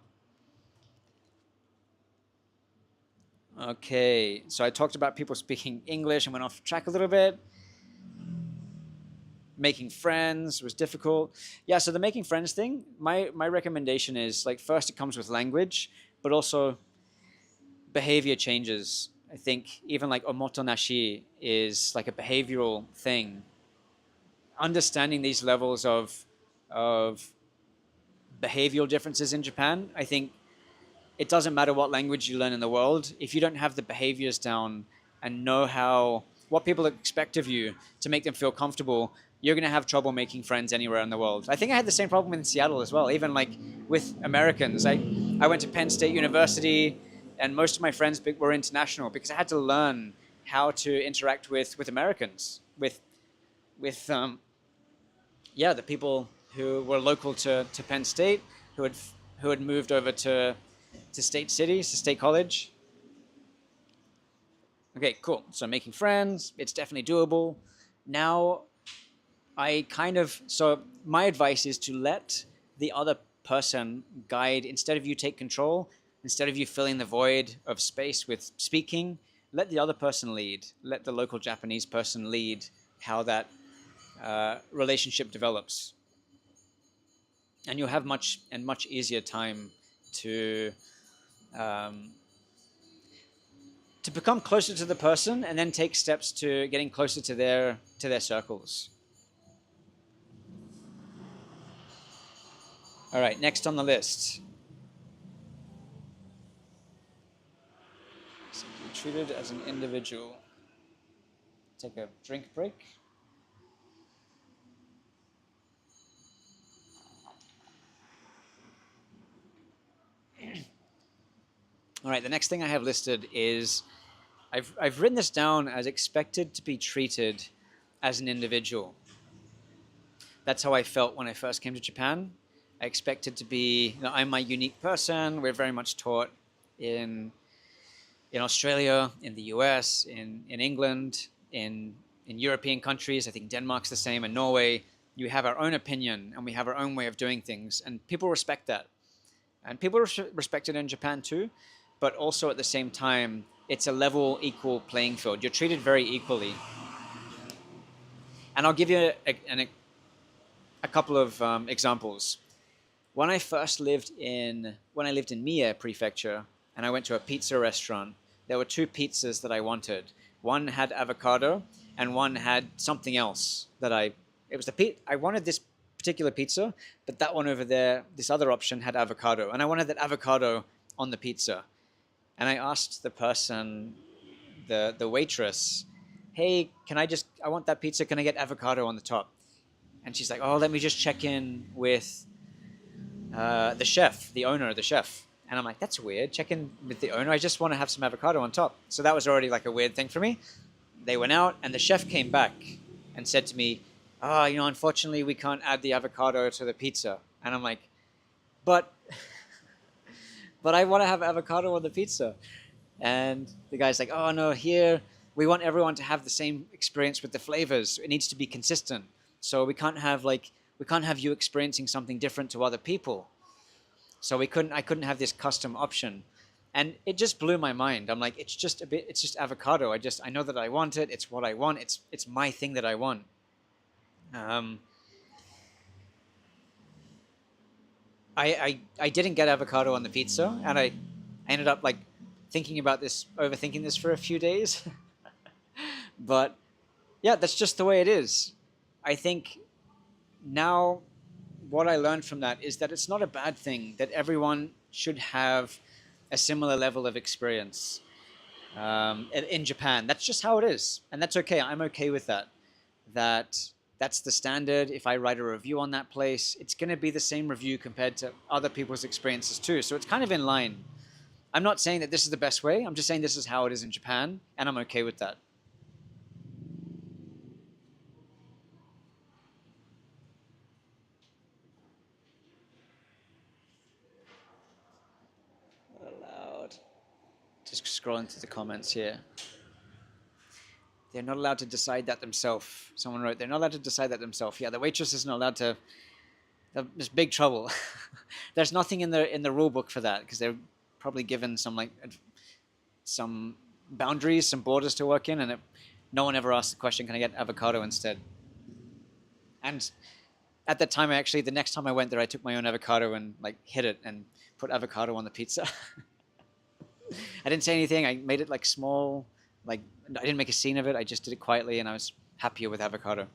Okay, so I talked about people speaking English and went off track a little bit. Making friends was difficult. Yeah, so the making friends thing, my recommendation is like first it comes with language, but also behavior changes. I think even like omotenashi is like a behavioral thing. Understanding these levels of behavioral differences in Japan, I think it doesn't matter what language you learn in the world. If you don't have the behaviors down and know what people expect of you to make them feel comfortable, you're going to have trouble making friends anywhere in the world. I think I had the same problem in Seattle as well, even like with Americans. I went to Penn State University, and most of my friends were international because I had to learn how to interact with Americans, with yeah, the people who were local to Penn State, who had moved over to state cities, to state college. Okay, cool. So making friends, it's definitely doable. Now so my advice is to let the other person guide, instead of you take control, instead of you filling the void of space with speaking, let the other person lead. Let the local Japanese person lead how that relationship develops. And you'll have much easier time to um, to become closer to the person, and then take steps to getting closer to their circles. All right, next on the list. So be treated as an individual. Take a drink break. All right, the next thing I have listed is I've written this down as expected to be treated as an individual. That's how I felt when I first came to Japan. I expected to be, I'm my unique person. We're very much taught in Australia, in the US, in England, in European countries. I think Denmark's the same, and Norway. You have our own opinion, and we have our own way of doing things, and people respect that. And people respect it in Japan too, but also at the same time, it's a level, equal playing field. You're treated very equally. And I'll give you a couple of examples. When I lived in Mie Prefecture, and I went to a pizza restaurant, there were two pizzas that I wanted. One had avocado, and one had something else I wanted this particular pizza, but that one over there, this other option had avocado, and I wanted that avocado on the pizza. And I asked the person, the waitress, hey, I want that pizza, can I get avocado on the top? And she's like, oh, let me just check in with the chef, the owner of the chef. And I'm like, that's weird. Check in with the owner. I just want to have some avocado on top. So that was already like a weird thing for me. They went out, and the chef came back and said to me, oh, unfortunately, we can't add the avocado to the pizza. And I'm like, but I want to have avocado on the pizza. And the guy's like, oh, no, here, we want everyone to have the same experience with the flavors. It needs to be consistent. So we can't have you experiencing something different to other people. So I couldn't have this custom option. And it just blew my mind. I'm like, it's just avocado. I know that I want it. It's what I want. It's my thing that I want. I didn't get avocado on the pizza, and I ended up like overthinking this for a few days. But yeah, that's just the way it is. I think now what I learned from that is that it's not a bad thing that everyone should have a similar level of experience in Japan. That's just how it is, and that's okay. I'm okay with that. That's the standard. If I write a review on that place, it's going to be the same review compared to other people's experiences too. So it's kind of in line. I'm not saying that this is the best way. I'm just saying this is how it is in Japan, and I'm okay with that. Allowed. Just scrolling through the comments here. They're not allowed to decide that themselves. Someone wrote, they're not allowed to decide that themselves. Yeah, the waitress isn't allowed to. There's big trouble. There's nothing in the rule book for that, because they're probably given some boundaries, some borders to work in, and no one ever asked the question, can I get avocado instead? And at that time, the next time I went there, I took my own avocado and like hid it and put avocado on the pizza. I didn't say anything. I made it like small, like I didn't make a scene of it. I just did it quietly, and I was happier with avocado.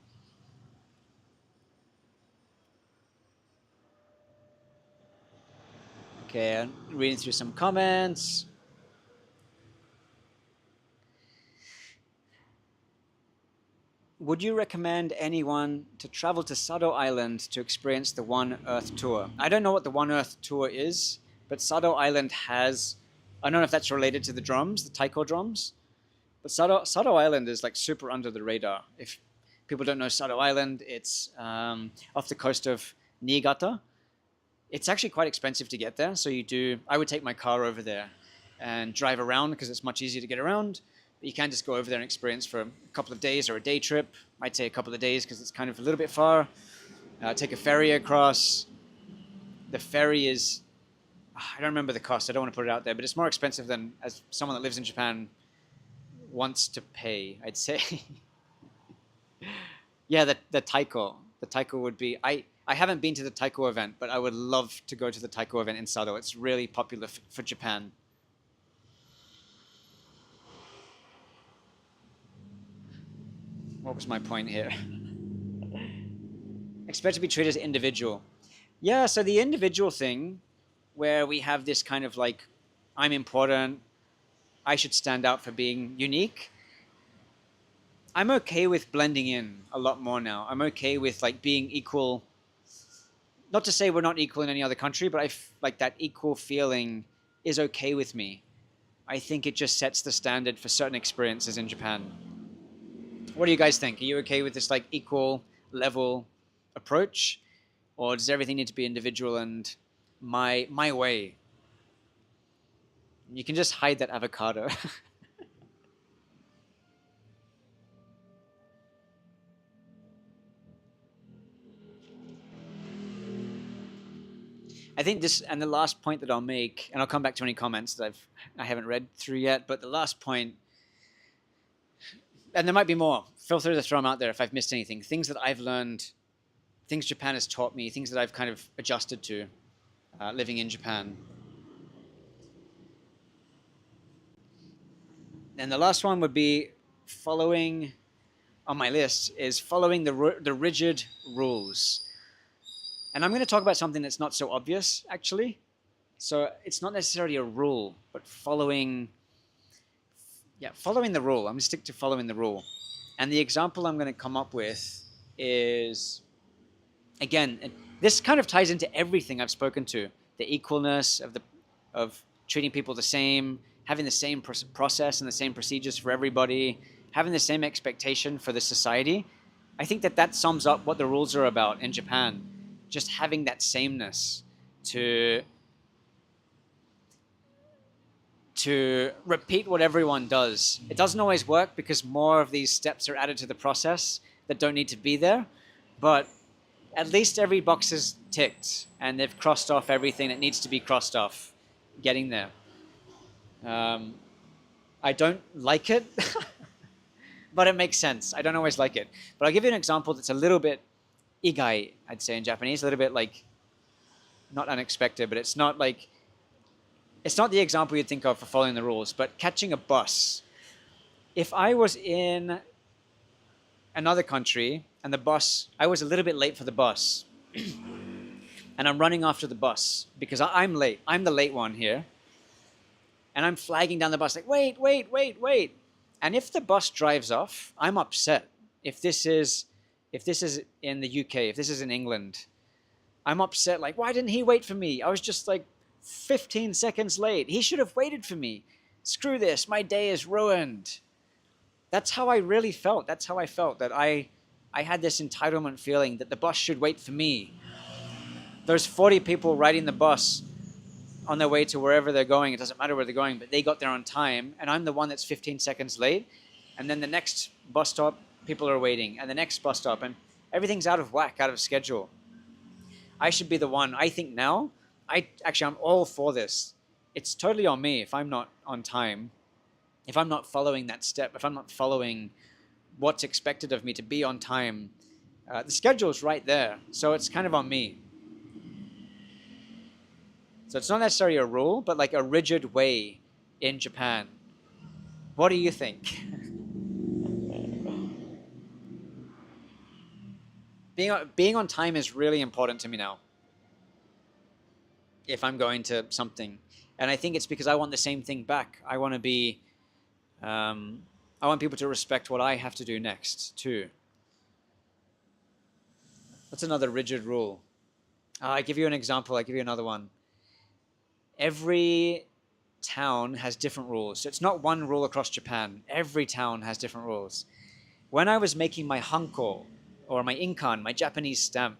Okay, I'm reading through some comments. would you recommend anyone to travel to Sado Island to experience the One Earth Tour? I don't know what the One Earth Tour is, but Sado Island has, I don't know if that's related to the drums, the taiko drums, but Sado Island is like super under the radar. If people don't know Sado Island, it's off the coast of Niigata. It's actually quite expensive to get there, so I would take my car over there and drive around because it's much easier to get around. But you can just go over there and experience for a couple of days or a day trip. I'd say a couple of days because it's kind of a little bit far. Take a ferry across. The ferry is, I don't remember the cost. I don't want to put it out there, but it's more expensive than as someone that lives in Japan wants to pay, I'd say. Yeah, the taiko. The taiko would be, I haven't been to the taiko event, but I would love to go to the taiko event in Sado. It's really popular for Japan. What was my point here? Expect to be treated as individual. Yeah, so the individual thing, where we have this kind of like, I'm important, I should stand out for being unique. I'm okay with blending in a lot more now. I'm okay with like being equal. Not to say we're not equal in any other country, but like that equal feeling is okay with me. I think it just sets the standard for certain experiences in Japan. What do you guys think? Are you okay with this like equal level approach, or does everything need to be individual and my way? You can just hide that avocado. I think this, and the last point that I'll make, and I'll come back to any comments that I haven't read through yet, but the last point, and there might be more. Feel free to throw them out there if I've missed anything. Things that I've learned, things Japan has taught me, things that I've kind of adjusted to living in Japan. And the last one would be following, on my list, is following the rigid rules. And I'm going to talk about something that's not so obvious, actually. So it's not necessarily a rule, but following the rule. I'm going to stick to following the rule. And the example I'm going to come up with is, again, this kind of ties into everything I've spoken to. The equalness of treating people the same, having the same process and the same procedures for everybody, having the same expectation for the society. I think that sums up what the rules are about in Japan. Just having that sameness to repeat what everyone does. It doesn't always work because more of these steps are added to the process that don't need to be there, but at least every box is ticked and they've crossed off everything that needs to be crossed off getting there. I don't like it, but it makes sense. I don't always like it. But I'll give you an example that's a little bit igai, I'd say in Japanese, a little bit like, not unexpected, but it's not the example you'd think of for following the rules, but catching a bus. If I was in another country and I was a little bit late for the bus, and I'm running after the bus because I'm late. I'm the late one here. And I'm flagging down the bus like, wait. And if the bus drives off, I'm upset. If this is in the UK, if this is in England, I'm upset. Like, why didn't he wait for me? I was just like 15 seconds late. He should have waited for me. Screw this. My day is ruined. That's how I really felt. That's how I felt, that I had this entitlement feeling that the bus should wait for me. There's 40 people riding the bus on their way to wherever they're going. It doesn't matter where they're going, but they got there on time, and I'm the one that's 15 seconds late. And then the next bus stop, people are waiting, and the next bus stop, and everything's out of whack, out of schedule. I should be the one. I think now, I'm all for this. It's totally on me if I'm not on time, if I'm not following that step, if I'm not following what's expected of me to be on time. The schedule's right there, so it's kind of on me. So it's not necessarily a rule, but like a rigid way in Japan. What do you think? Being on time is really important to me now, if I'm going to something. And I think it's because I want the same thing back. I want people to respect what I have to do next too. What's another rigid rule? I give you an example. I give you another one. Every town has different rules. So it's not one rule across Japan. Every town has different rules. When I was making my hanko or my inkan, my Japanese stamp,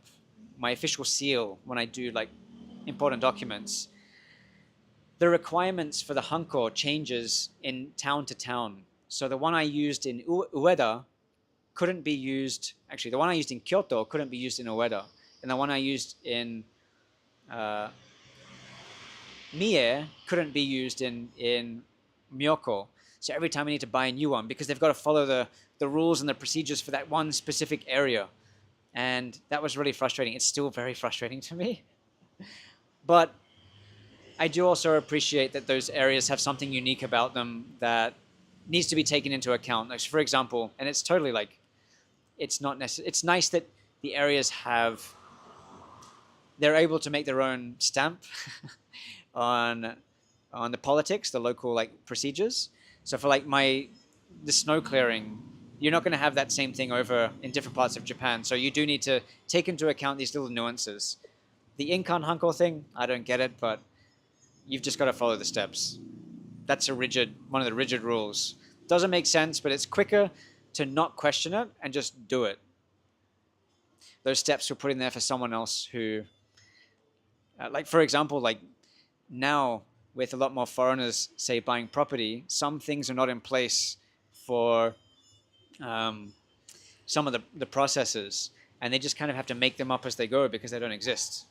my official seal when I do like important documents, the requirements for the hanko changes in town to town. So the one I used in Ueda couldn't be used. Actually, the one I used in Kyoto couldn't be used in Ueda, and the one I used in uh, Mie couldn't be used in Myoko. So every time I need to buy a new one because they've got to follow the rules and the procedures for that one specific area. And that was really frustrating. It's still very frustrating to me. But I do also appreciate that those areas have something unique about them that needs to be taken into account. Like, for example, and it's totally like, it's not necessary. It's nice that the areas have, they're able to make their own stamp on the politics, the local like procedures. So for like the snow clearing, you're not going to have that same thing over in different parts of Japan. So you do need to take into account these little nuances. The Inkan Hanko thing, I don't get it, but you've just got to follow the steps. That's one of the rigid rules. Doesn't make sense, but it's quicker to not question it and just do it. Those steps were put in there for someone else who, like for example, like now with a lot more foreigners, say, buying property, some things are not in place for um, some of the processes, and they just kind of have to make them up as they go because they don't exist.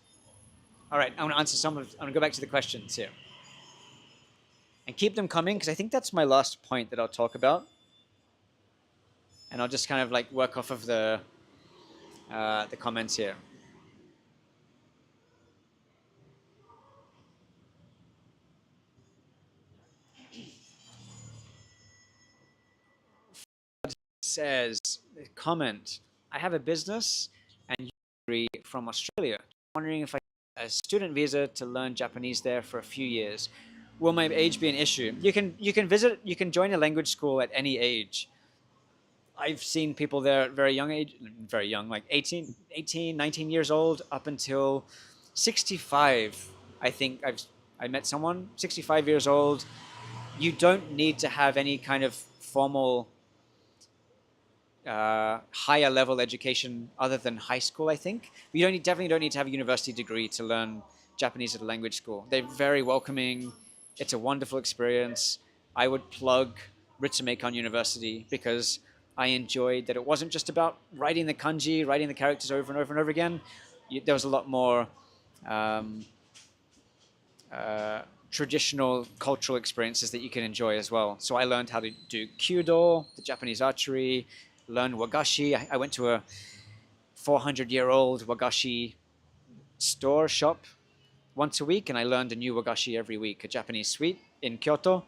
All right, I'm going to answer I'm going to go back to the questions here. And keep them coming because I think that's my last point that I'll talk about. And I'll just kind of like work off of the comments here. Says, comment, I have a business and degree from Australia. Wondering if I get a student visa to learn Japanese there for a few years. Will my age be an issue? You can join a language school at any age. I've seen people there at very young age, very young, like 18, 19 years old up until 65. I think I met someone 65 years old. You don't need to have any kind of formal higher level education other than high school, I think. You definitely don't need to have a university degree to learn Japanese at a language school. They're very welcoming. It's a wonderful experience. I would plug Ritsumeikan University because I enjoyed that it wasn't just about writing the kanji, writing the characters over and over and over again. There was a lot more um, traditional cultural experiences that you can enjoy as well. So I learned how to do kyudo, the Japanese archery, learned wagashi. I went to a 400-year-old wagashi shop once a week, and I learned a new wagashi every week, a Japanese sweet in Kyoto,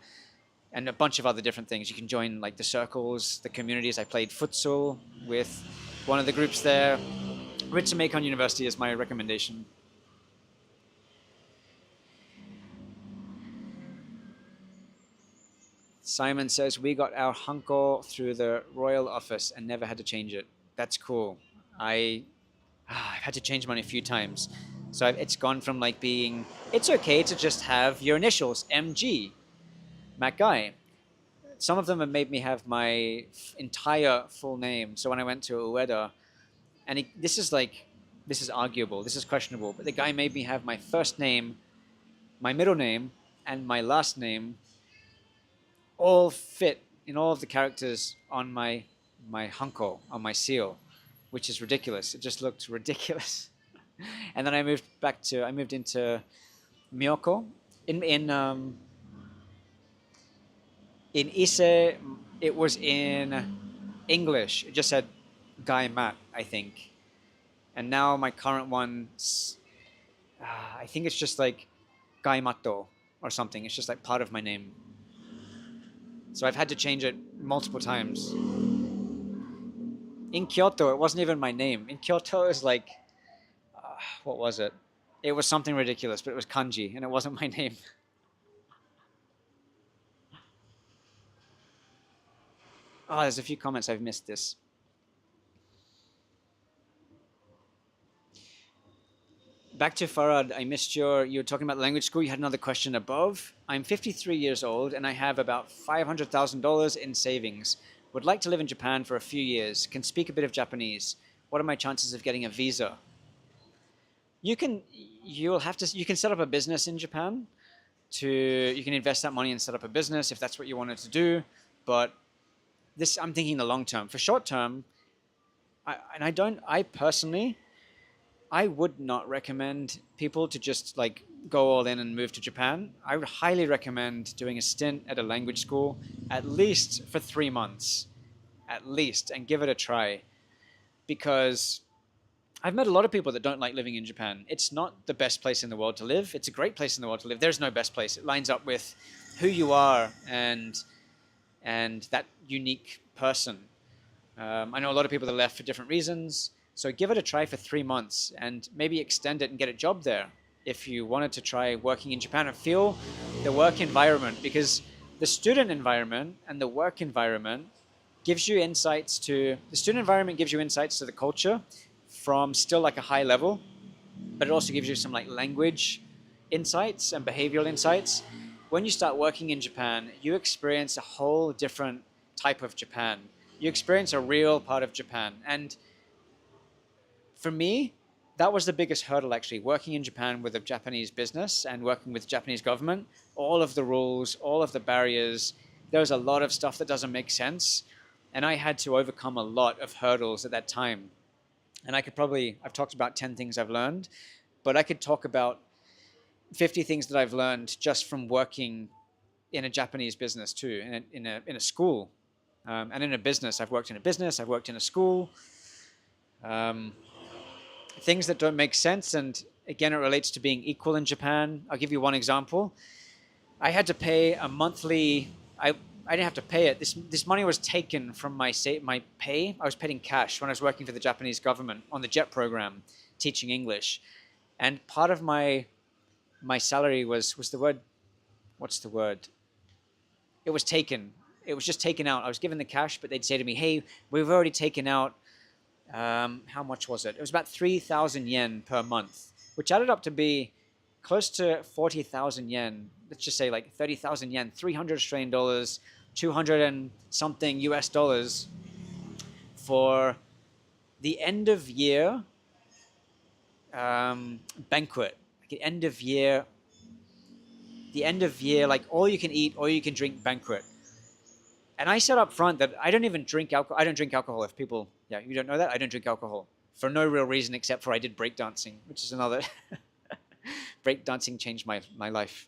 and a bunch of other different things. You can join like the circles, the communities. I played futsal with one of the groups there. Ritsumeikan University is my recommendation. Simon says, we got our hanko through the royal office and never had to change it. That's cool. I've had to change mine a few times. So it's gone from like being, it's okay to just have your initials, MG, Matt Guy. Some of them have made me have my entire full name. So when I went to Ueda, and this is arguable, this is questionable, but the guy made me have my first name, my middle name, and my last name all fit in all of the characters on my hanko, on my seal, which is ridiculous. It just looked ridiculous. And then I moved into Myoko. In Ise, it was in English. It just said Guy Matt, I think. And now my current one, I think it's just like Guy Matto or something. It's just like part of my name. So I've had to change it multiple times. In Kyoto, it wasn't even my name. In Kyoto, it was like, what was it? It was something ridiculous, but it was kanji, and it wasn't my name. Oh, there's a few comments I've missed this. back to Farad, I missed you were talking about language school. You had another question above. I'm 53 years old and I have about $500,000 in savings. Would like to live in Japan for a few years. Can speak a bit of Japanese. What are my chances of getting a visa? You can you can set up a business in Japan. You can invest that money and set up a business if that's what you wanted to do. But I'm thinking the long term. For short term, I personally, I would not recommend people to just like go all in and move to Japan. I would highly recommend doing a stint at a language school, at least for 3 months, at least, and give it a try. Because I've met a lot of people that don't like living in Japan. It's not the best place in the world to live. It's a great place in the world to live. There's no best place. It lines up with who you are and that unique person. I know a lot of people that left for different reasons. So give it a try for 3 months and maybe extend it and get a job there if you wanted to try working in Japan and feel the work environment, because the student environment and the work environment gives you insights to the student environment gives you insights to the culture from still like a high level, but it also gives you some like language insights and behavioral insights. When you start working in Japan, you experience a whole different type of Japan. You experience a real part of Japan. And for me, that was the biggest hurdle actually, working in Japan with a Japanese business and working with the Japanese government. All of the rules, all of the barriers, there's a lot of stuff that doesn't make sense. And I had to overcome a lot of hurdles at that time. And I've talked about 10 things I've learned, but I could talk about 50 things that I've learned just from working in a Japanese business too, in a school, and in a business. I've worked in a business, I've worked in a school. Things that don't make sense, and again, it relates to being equal in Japan. I'll give you one example. I had to pay a monthly. I didn't have to pay it. This money was taken from my pay. I was paid in cash when I was working for the Japanese government on the JET program, teaching English, and part of my salary was the word. What's the word? It was taken. It was just taken out. I was given the cash, but they'd say to me, "Hey, we've already taken out." How much was it? It was about 3,000 yen per month, which added up to be close to 40,000 yen. Let's just say like 30,000 yen, 300 Australian dollars, 200 and something US dollars for the end of year banquet. Like the end of year, like all you can eat, all you can drink banquet. And I said up front that I don't even drink alcohol. I don't drink alcohol. If people, you don't know that, I don't drink alcohol for no real reason except for I did breakdancing, which is another. Breakdancing changed my life.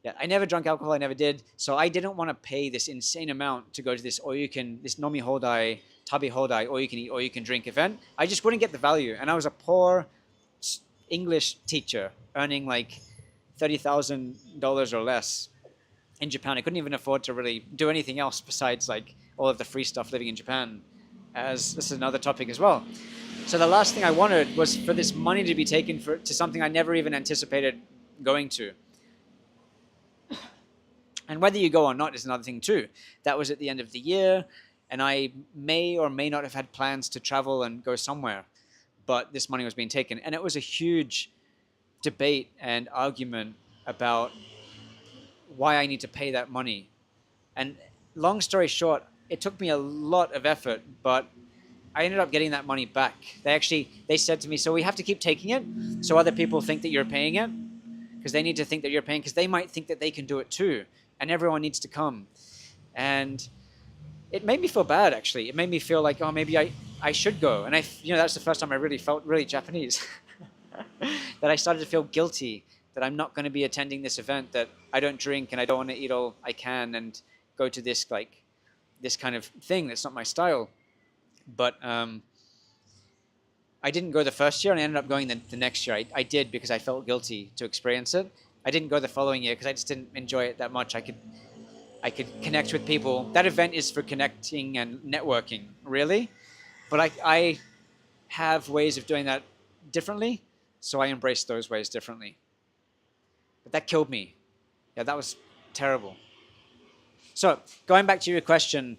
Yeah, I never drank alcohol. I never did. So I didn't want to pay this insane amount to go to this nomi hodai, tabi hodai, all you can eat, all you can drink event. I just wouldn't get the value. And I was a poor English teacher earning like $30,000 or less in Japan. I couldn't even afford to really do anything else besides like all of the free stuff living in Japan, as this is another topic as well. So the last thing I wanted was for this money to be taken to something I never even anticipated going to. And whether you go or not is another thing too. That was at the end of the year, and I may or may not have had plans to travel and go somewhere, but this money was being taken. And it was a huge debate and argument about why I need to pay that money. And long story short, it took me a lot of effort, but I ended up getting that money back. They said to me, so we have to keep taking it so other people think that you're paying it, because they need to think that you're paying, because they might think that they can do it too, and everyone needs to come. And it made me feel bad, actually. It made me feel like, oh, maybe I should go. And that's the first time I really felt really Japanese. That I started to feel guilty that I'm not going to be attending this event, that I don't drink and I don't want to eat all I can and go to this kind of thing that's not my style. But I didn't go the first year, and I ended up going the next year. I did because I felt guilty to experience it. I didn't go the following year because I just didn't enjoy it that much. I could connect with people. That event is for connecting and networking, really. But I have ways of doing that differently, so I embrace those ways differently. But that killed me. Yeah, that was terrible. So going back to your question,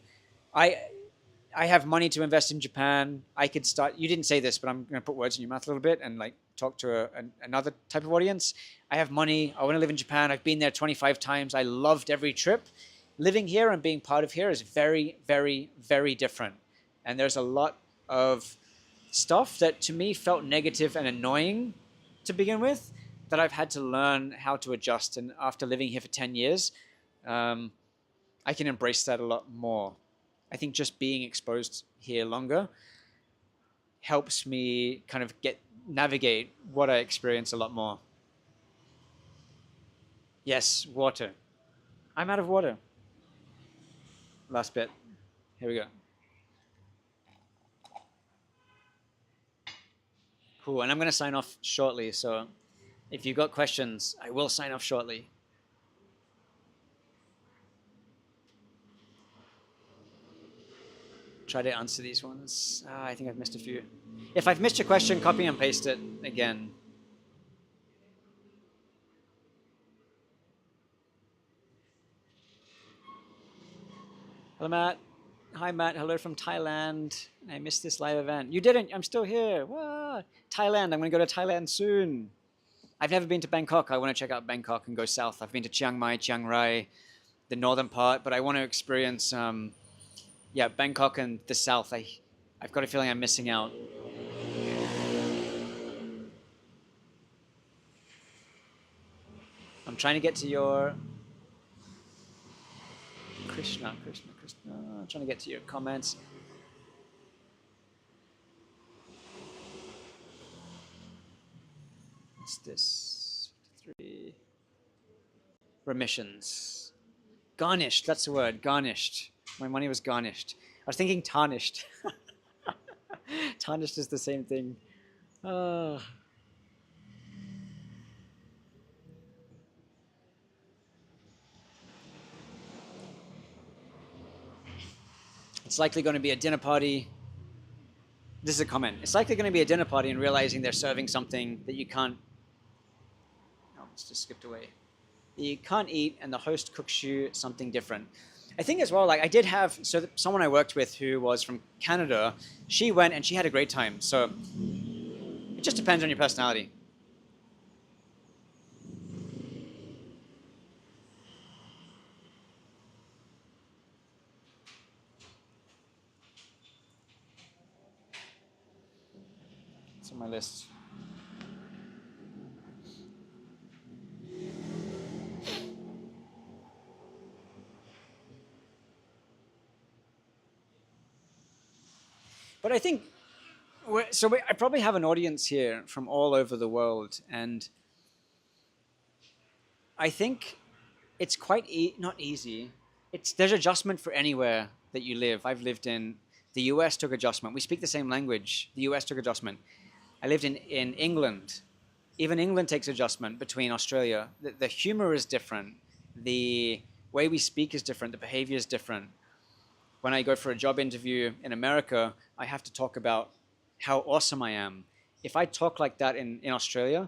I have money to invest in Japan. I could start. You didn't say this, but I'm going to put words in your mouth a little bit and like talk to another type of audience. I have money. I want to live in Japan. I've been there 25 times. I loved every trip. Living here and being part of here is very, very, very different. And there's a lot of stuff that to me felt negative and annoying to begin with that I've had to learn how to adjust. And after living here for 10 years, I can embrace that a lot more. I think just being exposed here longer helps me kind of navigate what I experience a lot more. Yes, water. I'm out of water. Last bit. Here we go. Cool. And I'm going to sign off shortly. So if you've got questions, I will sign off shortly. Try to answer these ones. I think I've missed a few. If I've missed your question, copy and paste it again. Hello, Matt. Hi, Matt. Hello from Thailand. I missed this live event. You didn't. I'm still here. Whoa. Thailand. I'm going to go to Thailand soon. I've never been to Bangkok. I want to check out Bangkok and go south. I've been to Chiang Mai, Chiang Rai, the northern part, but I want to experience, Bangkok and the south. I've got a feeling I'm missing out. I'm trying to get to your Krishna. I'm trying to get to your comments. What's this? 3 remissions. Garnished. That's the word. Garnished. My money was garnished. I was thinking tarnished. Tarnished is the same thing. It's likely going to be a dinner party. This is a comment. It's likely going to be a dinner party and realizing they're serving something that you can't. Oh, it's just skipped away. You can't eat, and the host cooks you something different. I think as well, like I did have, someone I worked with who was from Canada, she went and she had a great time. So it just depends on your personality. It's on my list. But I think, I probably have an audience here from all over the world, and I think it's quite not easy. There's adjustment for anywhere that you live. I've lived in the US, took adjustment. We speak the same language. The US took adjustment. I lived in England. Even England takes adjustment between Australia. The humor is different. The way we speak is different. The behavior is different. When I go for a job interview in America, I have to talk about how awesome I am. If I talk like that in Australia,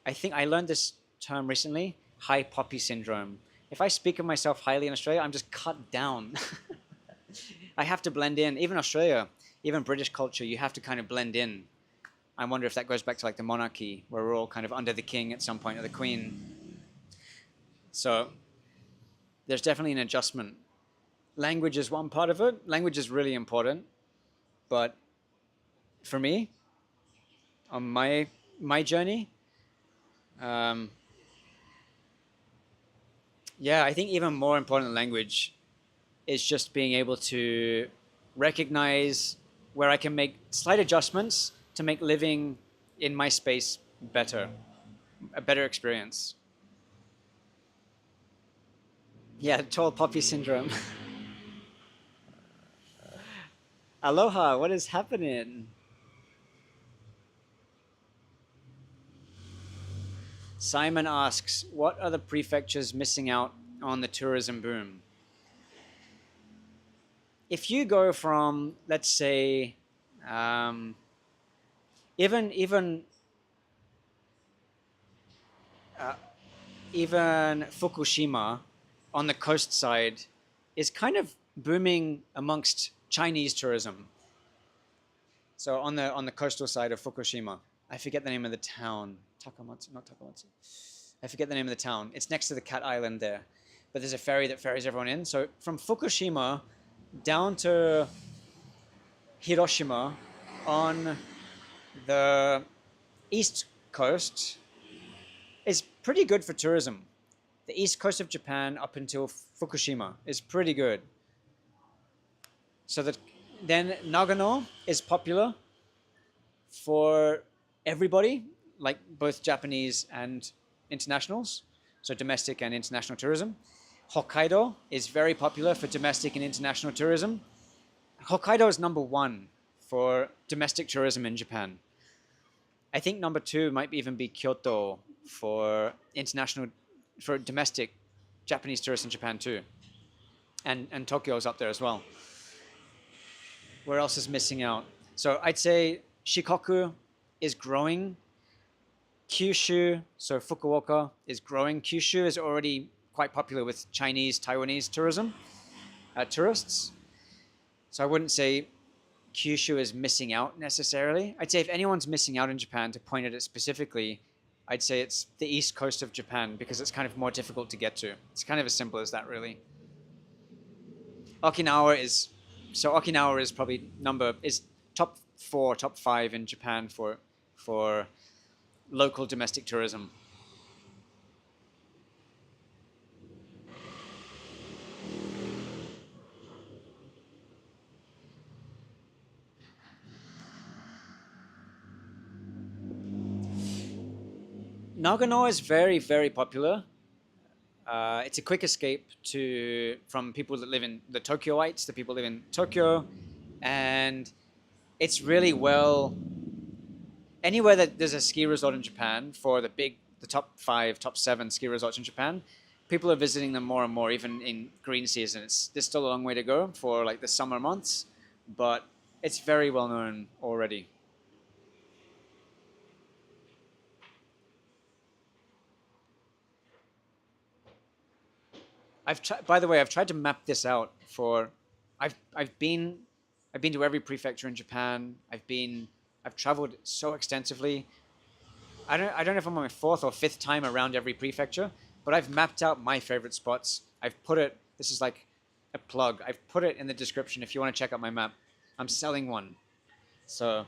I think I learned this term recently, high poppy syndrome. If I speak of myself highly in Australia, I'm just cut down. I have to blend in. Even Australia, even British culture, you have to kind of blend in. I wonder if that goes back to like the monarchy, where we're all kind of under the king at some point, or the queen. So there's definitely an adjustment. Language is one part of it. Language is really important. But for me, on my journey, I think even more important than language is just being able to recognize where I can make slight adjustments to make living in my space better, a better experience. Yeah, tall poppy syndrome. Aloha, what is happening? Simon asks, what are the prefectures missing out on the tourism boom? If you go from, let's say, even Fukushima on the coast side is kind of booming amongst Chinese tourism. So on the coastal side of Fukushima, I forget the name of the town. Takamatsu, not Takamatsu. I forget the name of the town. It's next to the Cat Island there, but there's a ferry that ferries everyone in. So from Fukushima down to Hiroshima on the east coast is pretty good for tourism. The east coast of Japan up until Fukushima is pretty good. So that then Nagano is popular for everybody, like both Japanese and internationals, so domestic and international tourism. Hokkaido is very popular for domestic and international tourism. Hokkaido is number one for domestic tourism in Japan. I think number two might even be Kyoto for international, for domestic Japanese tourists in Japan too. And Tokyo is up there as well. Where else is missing out? So I'd say Shikoku is growing. Kyushu, so Fukuoka, is growing. Kyushu is already quite popular with Chinese, Taiwanese tourism, tourists. So I wouldn't say Kyushu is missing out necessarily. I'd say if anyone's missing out in Japan, to point at it specifically, I'd say it's the east coast of Japan because it's kind of more difficult to get to. It's kind of as simple as that, really. Okinawa is probably top 4, top 5 in Japan for local domestic tourism. Nagano is very, very popular. It's a quick escape from people that live in the Tokyoites, the people that live in Tokyo, and it's really well. Anywhere that there's a ski resort in Japan for the top 5, top 7 ski resorts in Japan, people are visiting them more and more, even in green season. There's still a long way to go for like the summer months, but it's very well known already. By the way, I've tried to map this out for. I've been to every prefecture in Japan. I've traveled so extensively. I don't know if I'm on my 4th or 5th time around every prefecture, but I've mapped out my favorite spots. I've put it. This is like a plug. I've put it in the description if you want to check out my map. I'm selling one, so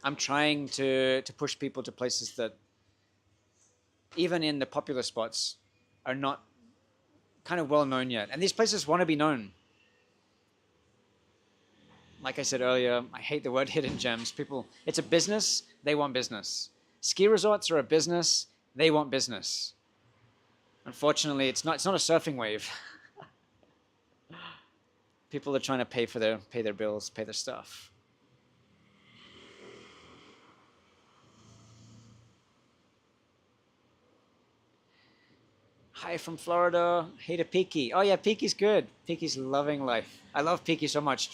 I'm trying to push people to places that, even in the popular spots, are not kind of well known yet. And these places want to be known. Like I said earlier, I hate the word hidden gems. People, it's a business, they want business. Ski resorts are a business, they want business. Unfortunately, it's not a surfing wave. People are trying to pay their bills, pay their stuff. Hi from Florida. Hey to Peaky. Oh yeah, Peaky's good. Peaky's loving life. I love Peaky so much.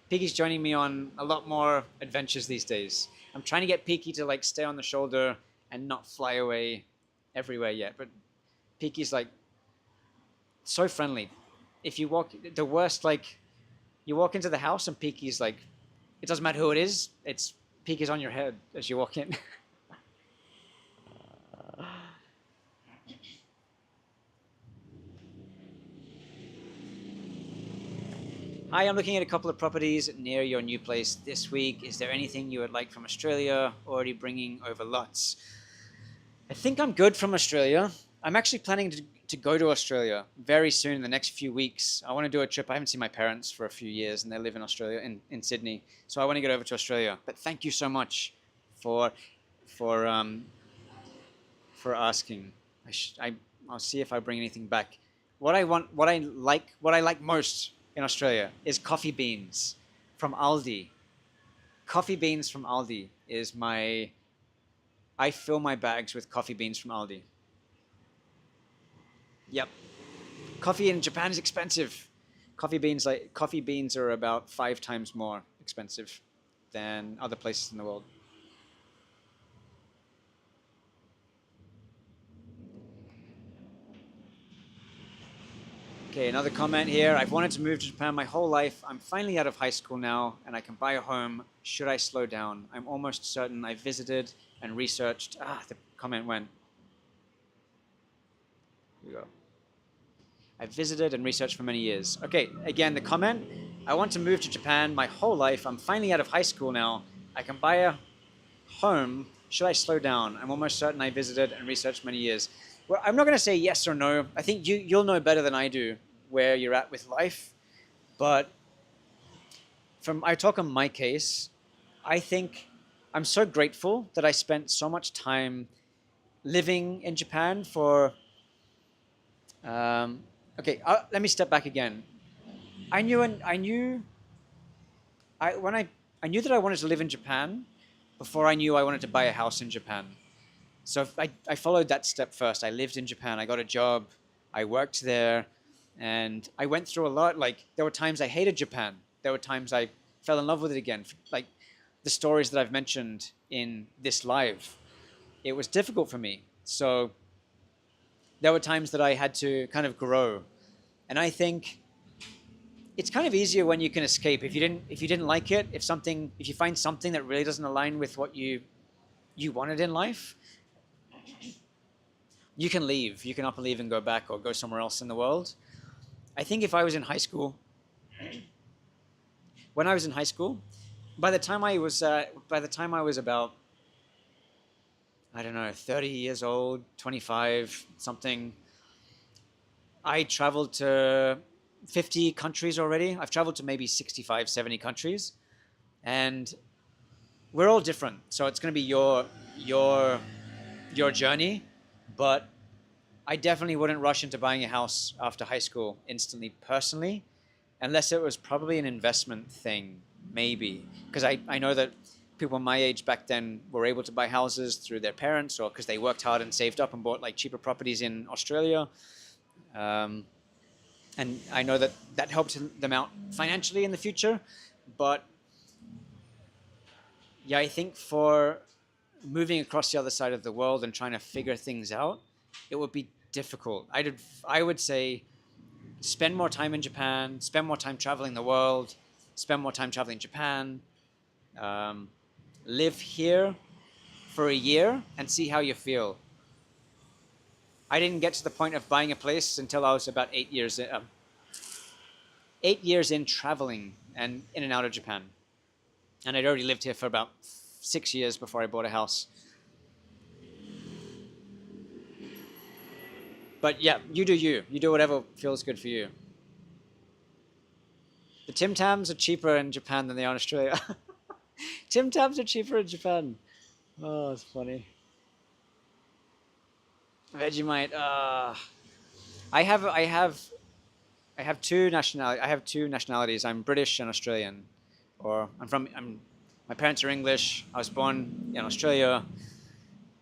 Peaky's joining me on a lot more adventures these days. I'm trying to get Peaky to like stay on the shoulder and not fly away everywhere yet. But Peaky's like so friendly. If you walk the worst, like you walk into the house and Peaky's like, it doesn't matter who it is. It's Peaky's on your head as you walk in. Hi, I'm looking at a couple of properties near your new place this week. Is there anything you would like from Australia? Already bringing over lots. I think I'm good from Australia. I'm actually planning to go to Australia very soon in the next few weeks. I want to do a trip. I haven't seen my parents for a few years and they live in Australia, in Sydney. So I want to get over to Australia. But thank you so much for for um, for asking. I'll see if I bring anything back. What I like most in Australia is coffee beans from Aldi. Coffee beans from Aldi is my. I fill my bags with coffee beans from Aldi. Yep. Coffee in Japan is expensive. Coffee beans are about 5 times more expensive than other places in the world. Okay. Okay, another comment here. I've wanted to move to Japan my whole life. I'm finally out of high school now and I can buy a home. Should I slow down? I'm almost certain I visited and researched. The comment went. Here we go. I visited and researched for many years. Okay, again, the comment. I want to move to Japan my whole life. I'm finally out of high school now. I can buy a home. Should I slow down? I'm almost certain I visited and researched many years. Well, I'm not going to say yes or no. I think you'll know better than I do where you're at with life. But I talk on my case, I think I'm so grateful that I spent so much time living in Japan for. Okay, let me step back again. I knew I knew that I wanted to live in Japan before I knew I wanted to buy a house in Japan. So I followed that step first. I lived in Japan. I got a job. I worked there, and I went through a lot. Like there were times I hated Japan. There were times I fell in love with it again. Like the stories that I've mentioned in this live, it was difficult for me. So there were times that I had to kind of grow, and I think it's kind of easier when you can escape. If you didn't like it, if you find something that really doesn't align with what you wanted in life, you can leave. You can up and leave and go back or go somewhere else in the world. I think if I was in high school, when I was in high school, by the time I was about, I don't know, 30 years old, 25, something, I traveled to 50 countries already. I've traveled to maybe 65, 70 countries, and we're all different. So it's going to be your journey, but I definitely wouldn't rush into buying a house after high school instantly, personally, unless it was probably an investment thing, maybe. Because I know that people my age back then were able to buy houses through their parents or because they worked hard and saved up and bought like cheaper properties in Australia. And I know that that helped them out financially in the future. But yeah, I think for moving across the other side of the world and trying to figure things out, it would be difficult. I would say spend more time in Japan, spend more time traveling the world, spend more time traveling Japan, live here for a year and see how you feel. I didn't get to the point of buying a place until I was about 8 years in, 8 years in traveling and in and out of Japan. And I'd already lived here for about 6 years before I bought a house. But yeah, you do you. You do whatever feels good for you. The Tim Tams are cheaper in Japan than they are in Australia. Tim Tams are cheaper in Japan. Oh, it's funny. Vegemite. I have two nationalities. I have two nationalities. I'm British and Australian, or my parents are English. I was born in Australia.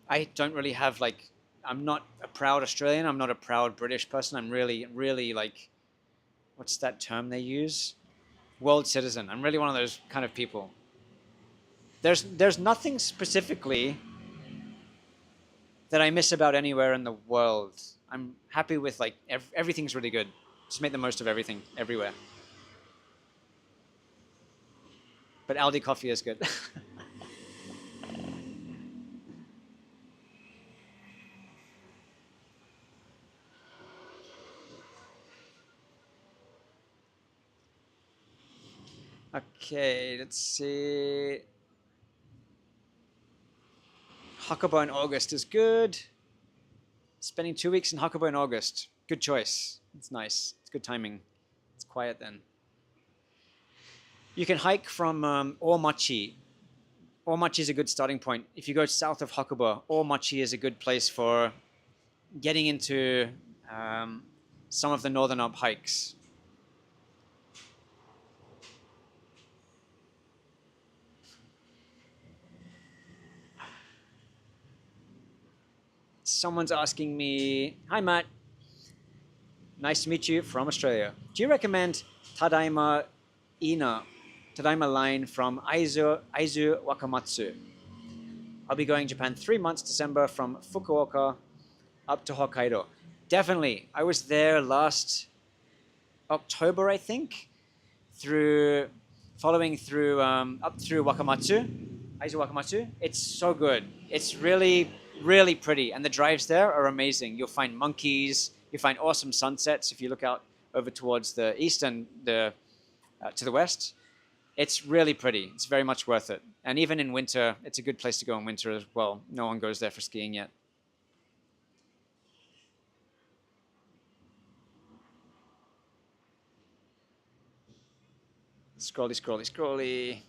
I don't really have like. I'm not a proud Australian. I'm not a proud British person. I'm really, really like, what's that term they use? World citizen. I'm really one of those kind of people. There's nothing specifically that I miss about anywhere in the world. I'm happy with like everything's really good. Just make the most of everything everywhere. But Aldi coffee is good. Okay, let's see. Hakuba in August is good. Spending 2 weeks in Hakuba in August. Good choice. It's nice. It's good timing. It's quiet then. You can hike from Omachi. Omachi is a good starting point. If you go south of Hakuba, Omachi is a good place for getting into some of the northern up hikes. Someone's asking me, hi Matt, nice to meet you from Australia. Do you recommend Tadaima Ina, Tadaima line from Aizu Wakamatsu? I'll be going to Japan 3 months, December, from Fukuoka up to Hokkaido. Definitely. I was there last October, I think, through following through up through Wakamatsu, Aizu Wakamatsu. It's so good. It's really, really pretty, and the drives there are amazing. You'll find monkeys. You find awesome sunsets if you look out over towards the east and the to the west. It's really pretty. It's very much worth it. And even in winter, it's a good place to go in winter as well. No one goes there for skiing yet. Scrolly, scrolly, scrolly.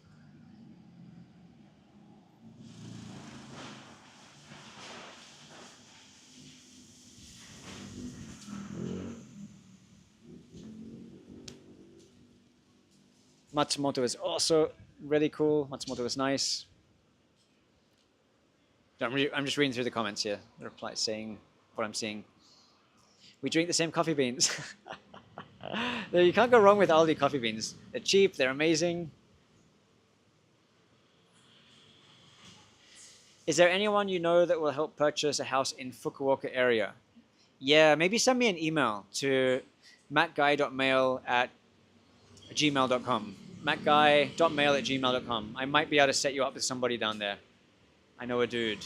Matsumoto is also really cool. Matsumoto is nice. I'm just reading through the comments here. The reply saying what I'm seeing. We drink the same coffee beans. You can't go wrong with Aldi coffee beans. They're cheap. They're amazing. Is there anyone you know that will help purchase a house in Fukuoka area? Yeah, maybe send me an email to mattguy.mail@gmail.com. mattguy.mail@gmail.com. I might be able to set you up with somebody down there. I know a dude.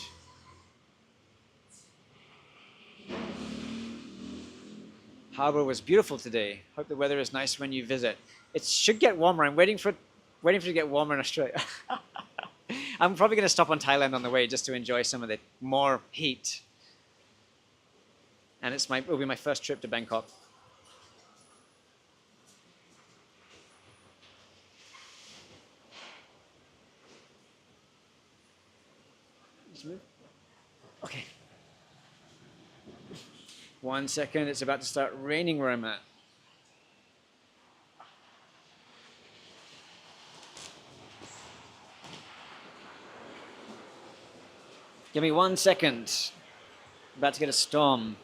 Harbor was beautiful today. Hope the weather is nice when you visit. It should get warmer. I'm waiting for it to get warmer in Australia. I'm probably going to stop on Thailand on the way just to enjoy some of the more heat. And it'll be my first trip to Bangkok. Okay. 1 second, it's about to start raining where I'm at. Give me 1 second. About to get a storm.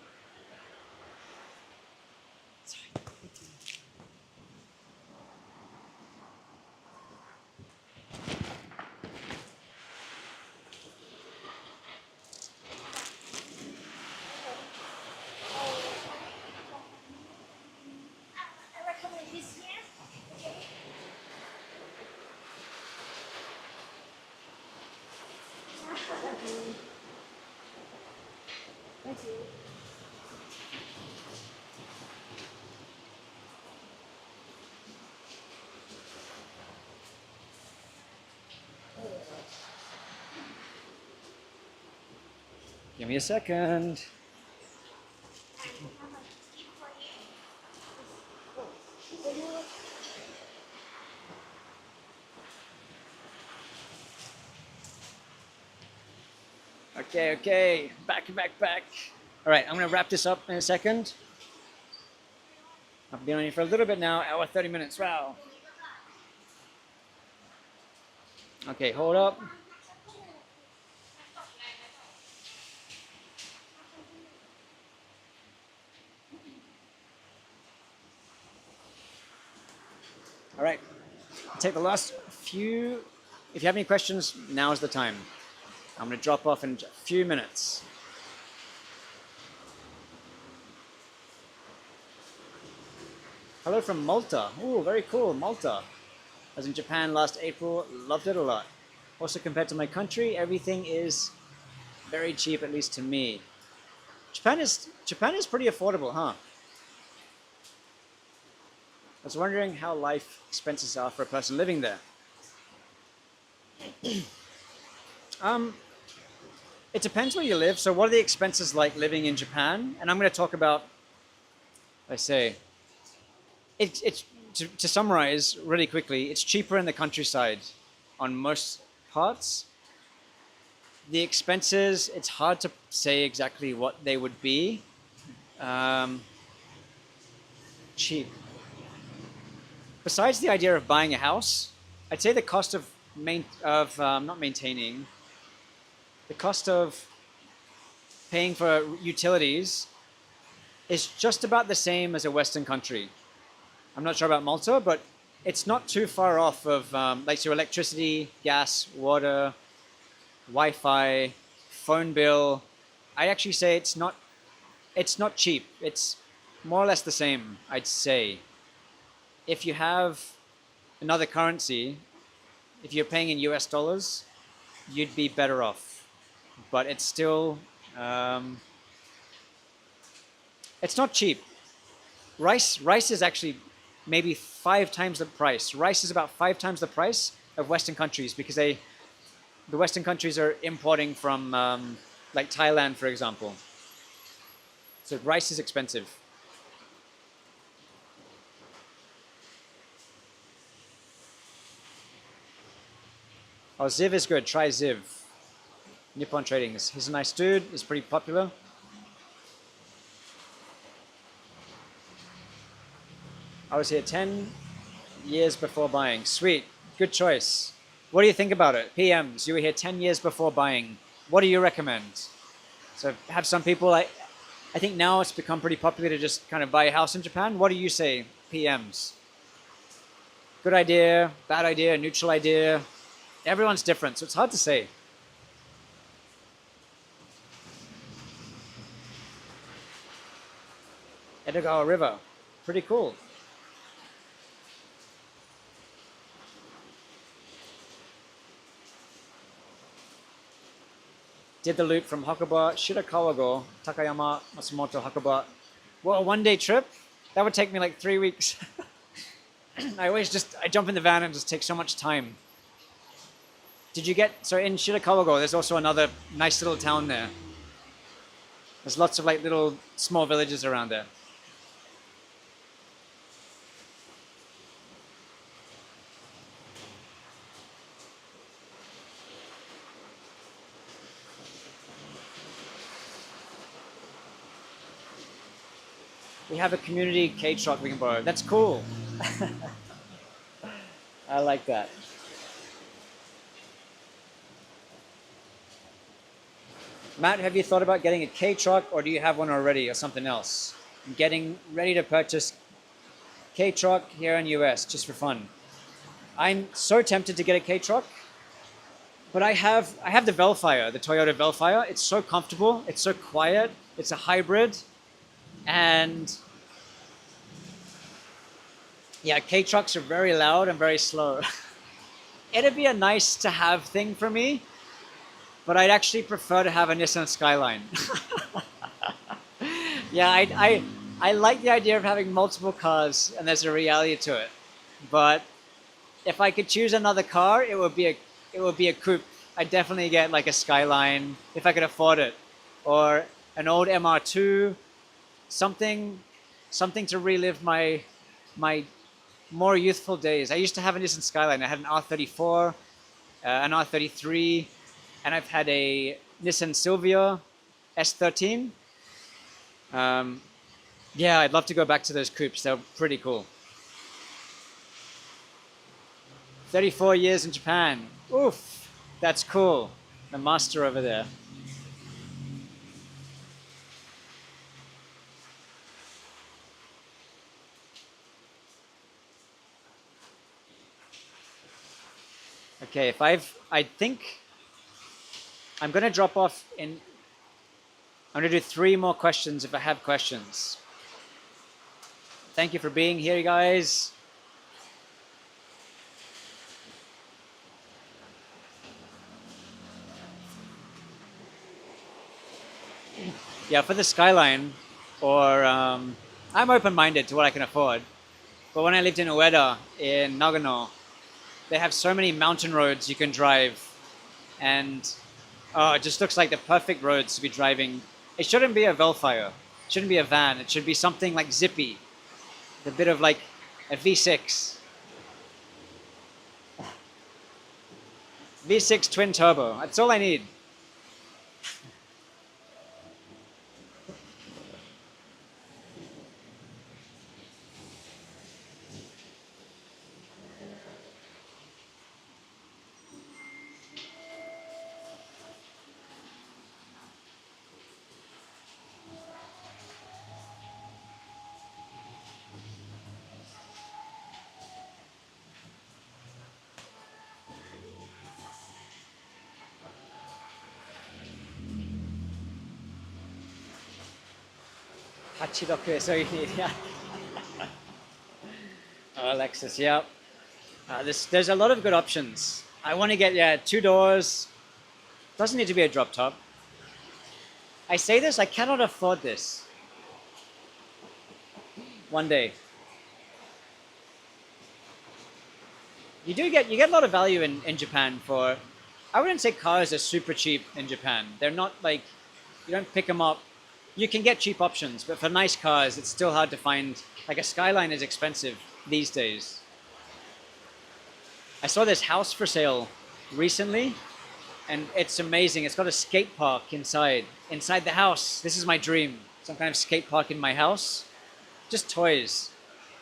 Thank you. Give me a second. Okay. Back. All right, I'm going to wrap this up in a second. I've been on here for a little bit now, hour 30 minutes. Wow. Okay, hold up. All right, take the last few. If you have any questions, now is the time. I'm going to drop off in a few minutes. Hello from Malta. Ooh, very cool, Malta. I was in Japan last April, loved it a lot. Also, compared to my country, everything is very cheap, at least to me. Japan is pretty affordable, huh? I was wondering how life expenses are for a person living there. It depends where you live. So what are the expenses like living in Japan? And I'm going to talk about, it's to summarize really quickly, it's cheaper in the countryside on most parts. The expenses, it's hard to say exactly what they would be. Cheap. Besides the idea of buying a house, I'd say the cost of not maintaining, the cost of paying for utilities is just about the same as a Western country. I'm not sure about Malta, but it's not too far off of like your electricity, gas, water, Wi-Fi, phone bill. I actually say it's not cheap. It's more or less the same, I'd say. if you have another currency, if you're paying in US dollars, you'd be better off. But it's still, um, it's not cheap. Rice is actually maybe 5 times the price. Rice is about 5 times the price of Western countries because the Western countries are importing from like Thailand, for example. So rice is expensive. Oh, Ziv is good. Try Ziv. Nippon Trading. He's a nice dude. He's pretty popular. I was here 10 years before buying. Sweet. Good choice. What do you think about it? PMs, you were here 10 years before buying. What do you recommend? So have some people, I think now it's become pretty popular to just kind of buy a house in Japan. What do you say, PMs? Good idea, bad idea, neutral idea. Everyone's different, so it's hard to say. Edogawa River, pretty cool. Did the loop from Hakuba, Shirakawa-go, Takayama, Matsumoto, Hakuba. Well, a one-day trip? That would take me like 3 weeks. I jump in the van and just take so much time. Did you get, so in Shirakawa-go, there's also another nice little town there. There's lots of like little small villages around there. We have a community K-truck we can borrow. That's cool. I like that. Matt, have you thought about getting a K-truck or do you have one already or something else? I'm getting ready to purchase K-truck here in US just for fun. I'm so tempted to get a K-truck, but I have the Velfire, the Toyota Velfire. It's so comfortable. It's so quiet. It's a hybrid. And yeah, K-trucks are very loud and very slow. It'd be a nice to have thing for me, but I'd actually prefer to have a Nissan Skyline. Yeah, I like the idea of having multiple cars and there's a reality to it. But if I could choose another car, it would be a coupe. I'd definitely get like a Skyline if I could afford it, or an old MR2. Something to relive my more youthful days. I used to have a Nissan Skyline. I had an R34, an R33, and I've had a Nissan Silvia S13. Yeah, I'd love to go back to those coupes. They're pretty cool. 34 years in Japan. Oof, that's cool. The master over there. Okay, I think I'm going to drop off in, I'm going to do 3 more questions if I have questions. Thank you for being here, guys. Yeah, for the Skyline, or I'm open-minded to what I can afford. But when I lived in Ueda in Nagano, they have so many mountain roads you can drive, and oh, it just looks like the perfect roads to be driving. It shouldn't be a Velfire. It shouldn't be a van. It should be something like zippy, a bit of like a V6. V6 twin turbo. That's all I need. Hachiroku, so you need, yeah. Lexus, yeah. There's a lot of good options. I want to get, yeah, 2 doors. Doesn't need to be a drop top. I say this, I cannot afford this. One day. You get a lot of value in Japan for, I wouldn't say cars are super cheap in Japan. They're not like, you don't pick them up. You can get cheap options, but for nice cars, it's still hard to find. Like a Skyline is expensive these days. I saw this house for sale recently, and it's amazing. It's got a skate park inside the house. This is my dream. Some kind of skate park in my house. Just toys.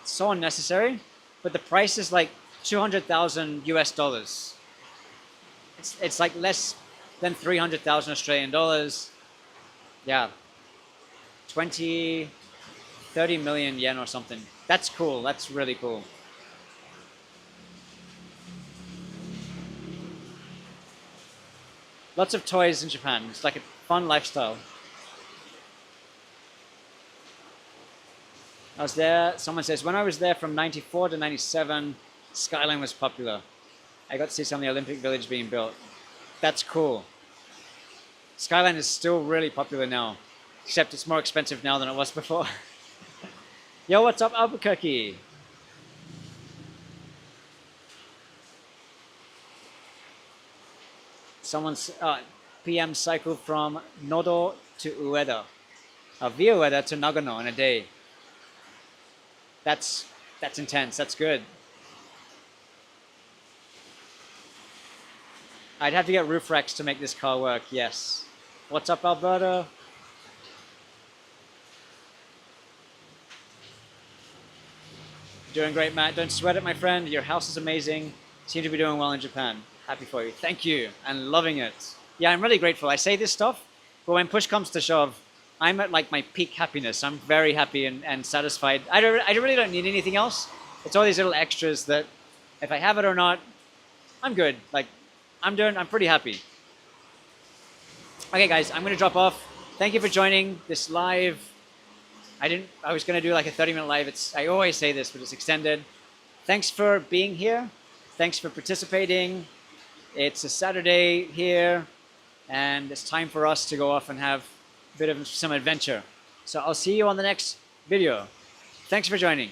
It's so unnecessary, but the price is like 200,000 US dollars. It's like less than 300,000 Australian dollars. Yeah. 20, 30 million yen or something. That's cool. That's really cool. Lots of toys in Japan. It's like a fun lifestyle. I was there, someone says, when I was there from 94 to 97, Skyline was popular. I got to see some of the Olympic Village being built. That's cool. Skyline is still really popular now, except it's more expensive now than it was before. Yo, what's up, Albuquerque? Someone's PM cycled from Nodo to Ueda, via Ueda to Nagano in a day. That's intense. That's good. I'd have to get roof racks to make this car work. Yes. What's up, Alberta? Doing great, Matt. Don't sweat it, my friend. Your house is amazing. Seem to be doing well in Japan. Happy for you. Thank you. And loving it. Yeah, I'm really grateful. I say this stuff, but when push comes to shove, I'm at like my peak happiness. I'm very happy and satisfied. I really don't need anything else. It's all these little extras that if I have it or not, I'm good. Like I'm pretty happy. Okay guys, I'm gonna drop off. Thank you for joining this live. I was gonna do like a 30-minute live. I always say this, but it's extended. Thanks for being here. Thanks for participating. It's a Saturday here, and it's time for us to go off and have a bit of some adventure. So I'll see you on the next video. Thanks for joining.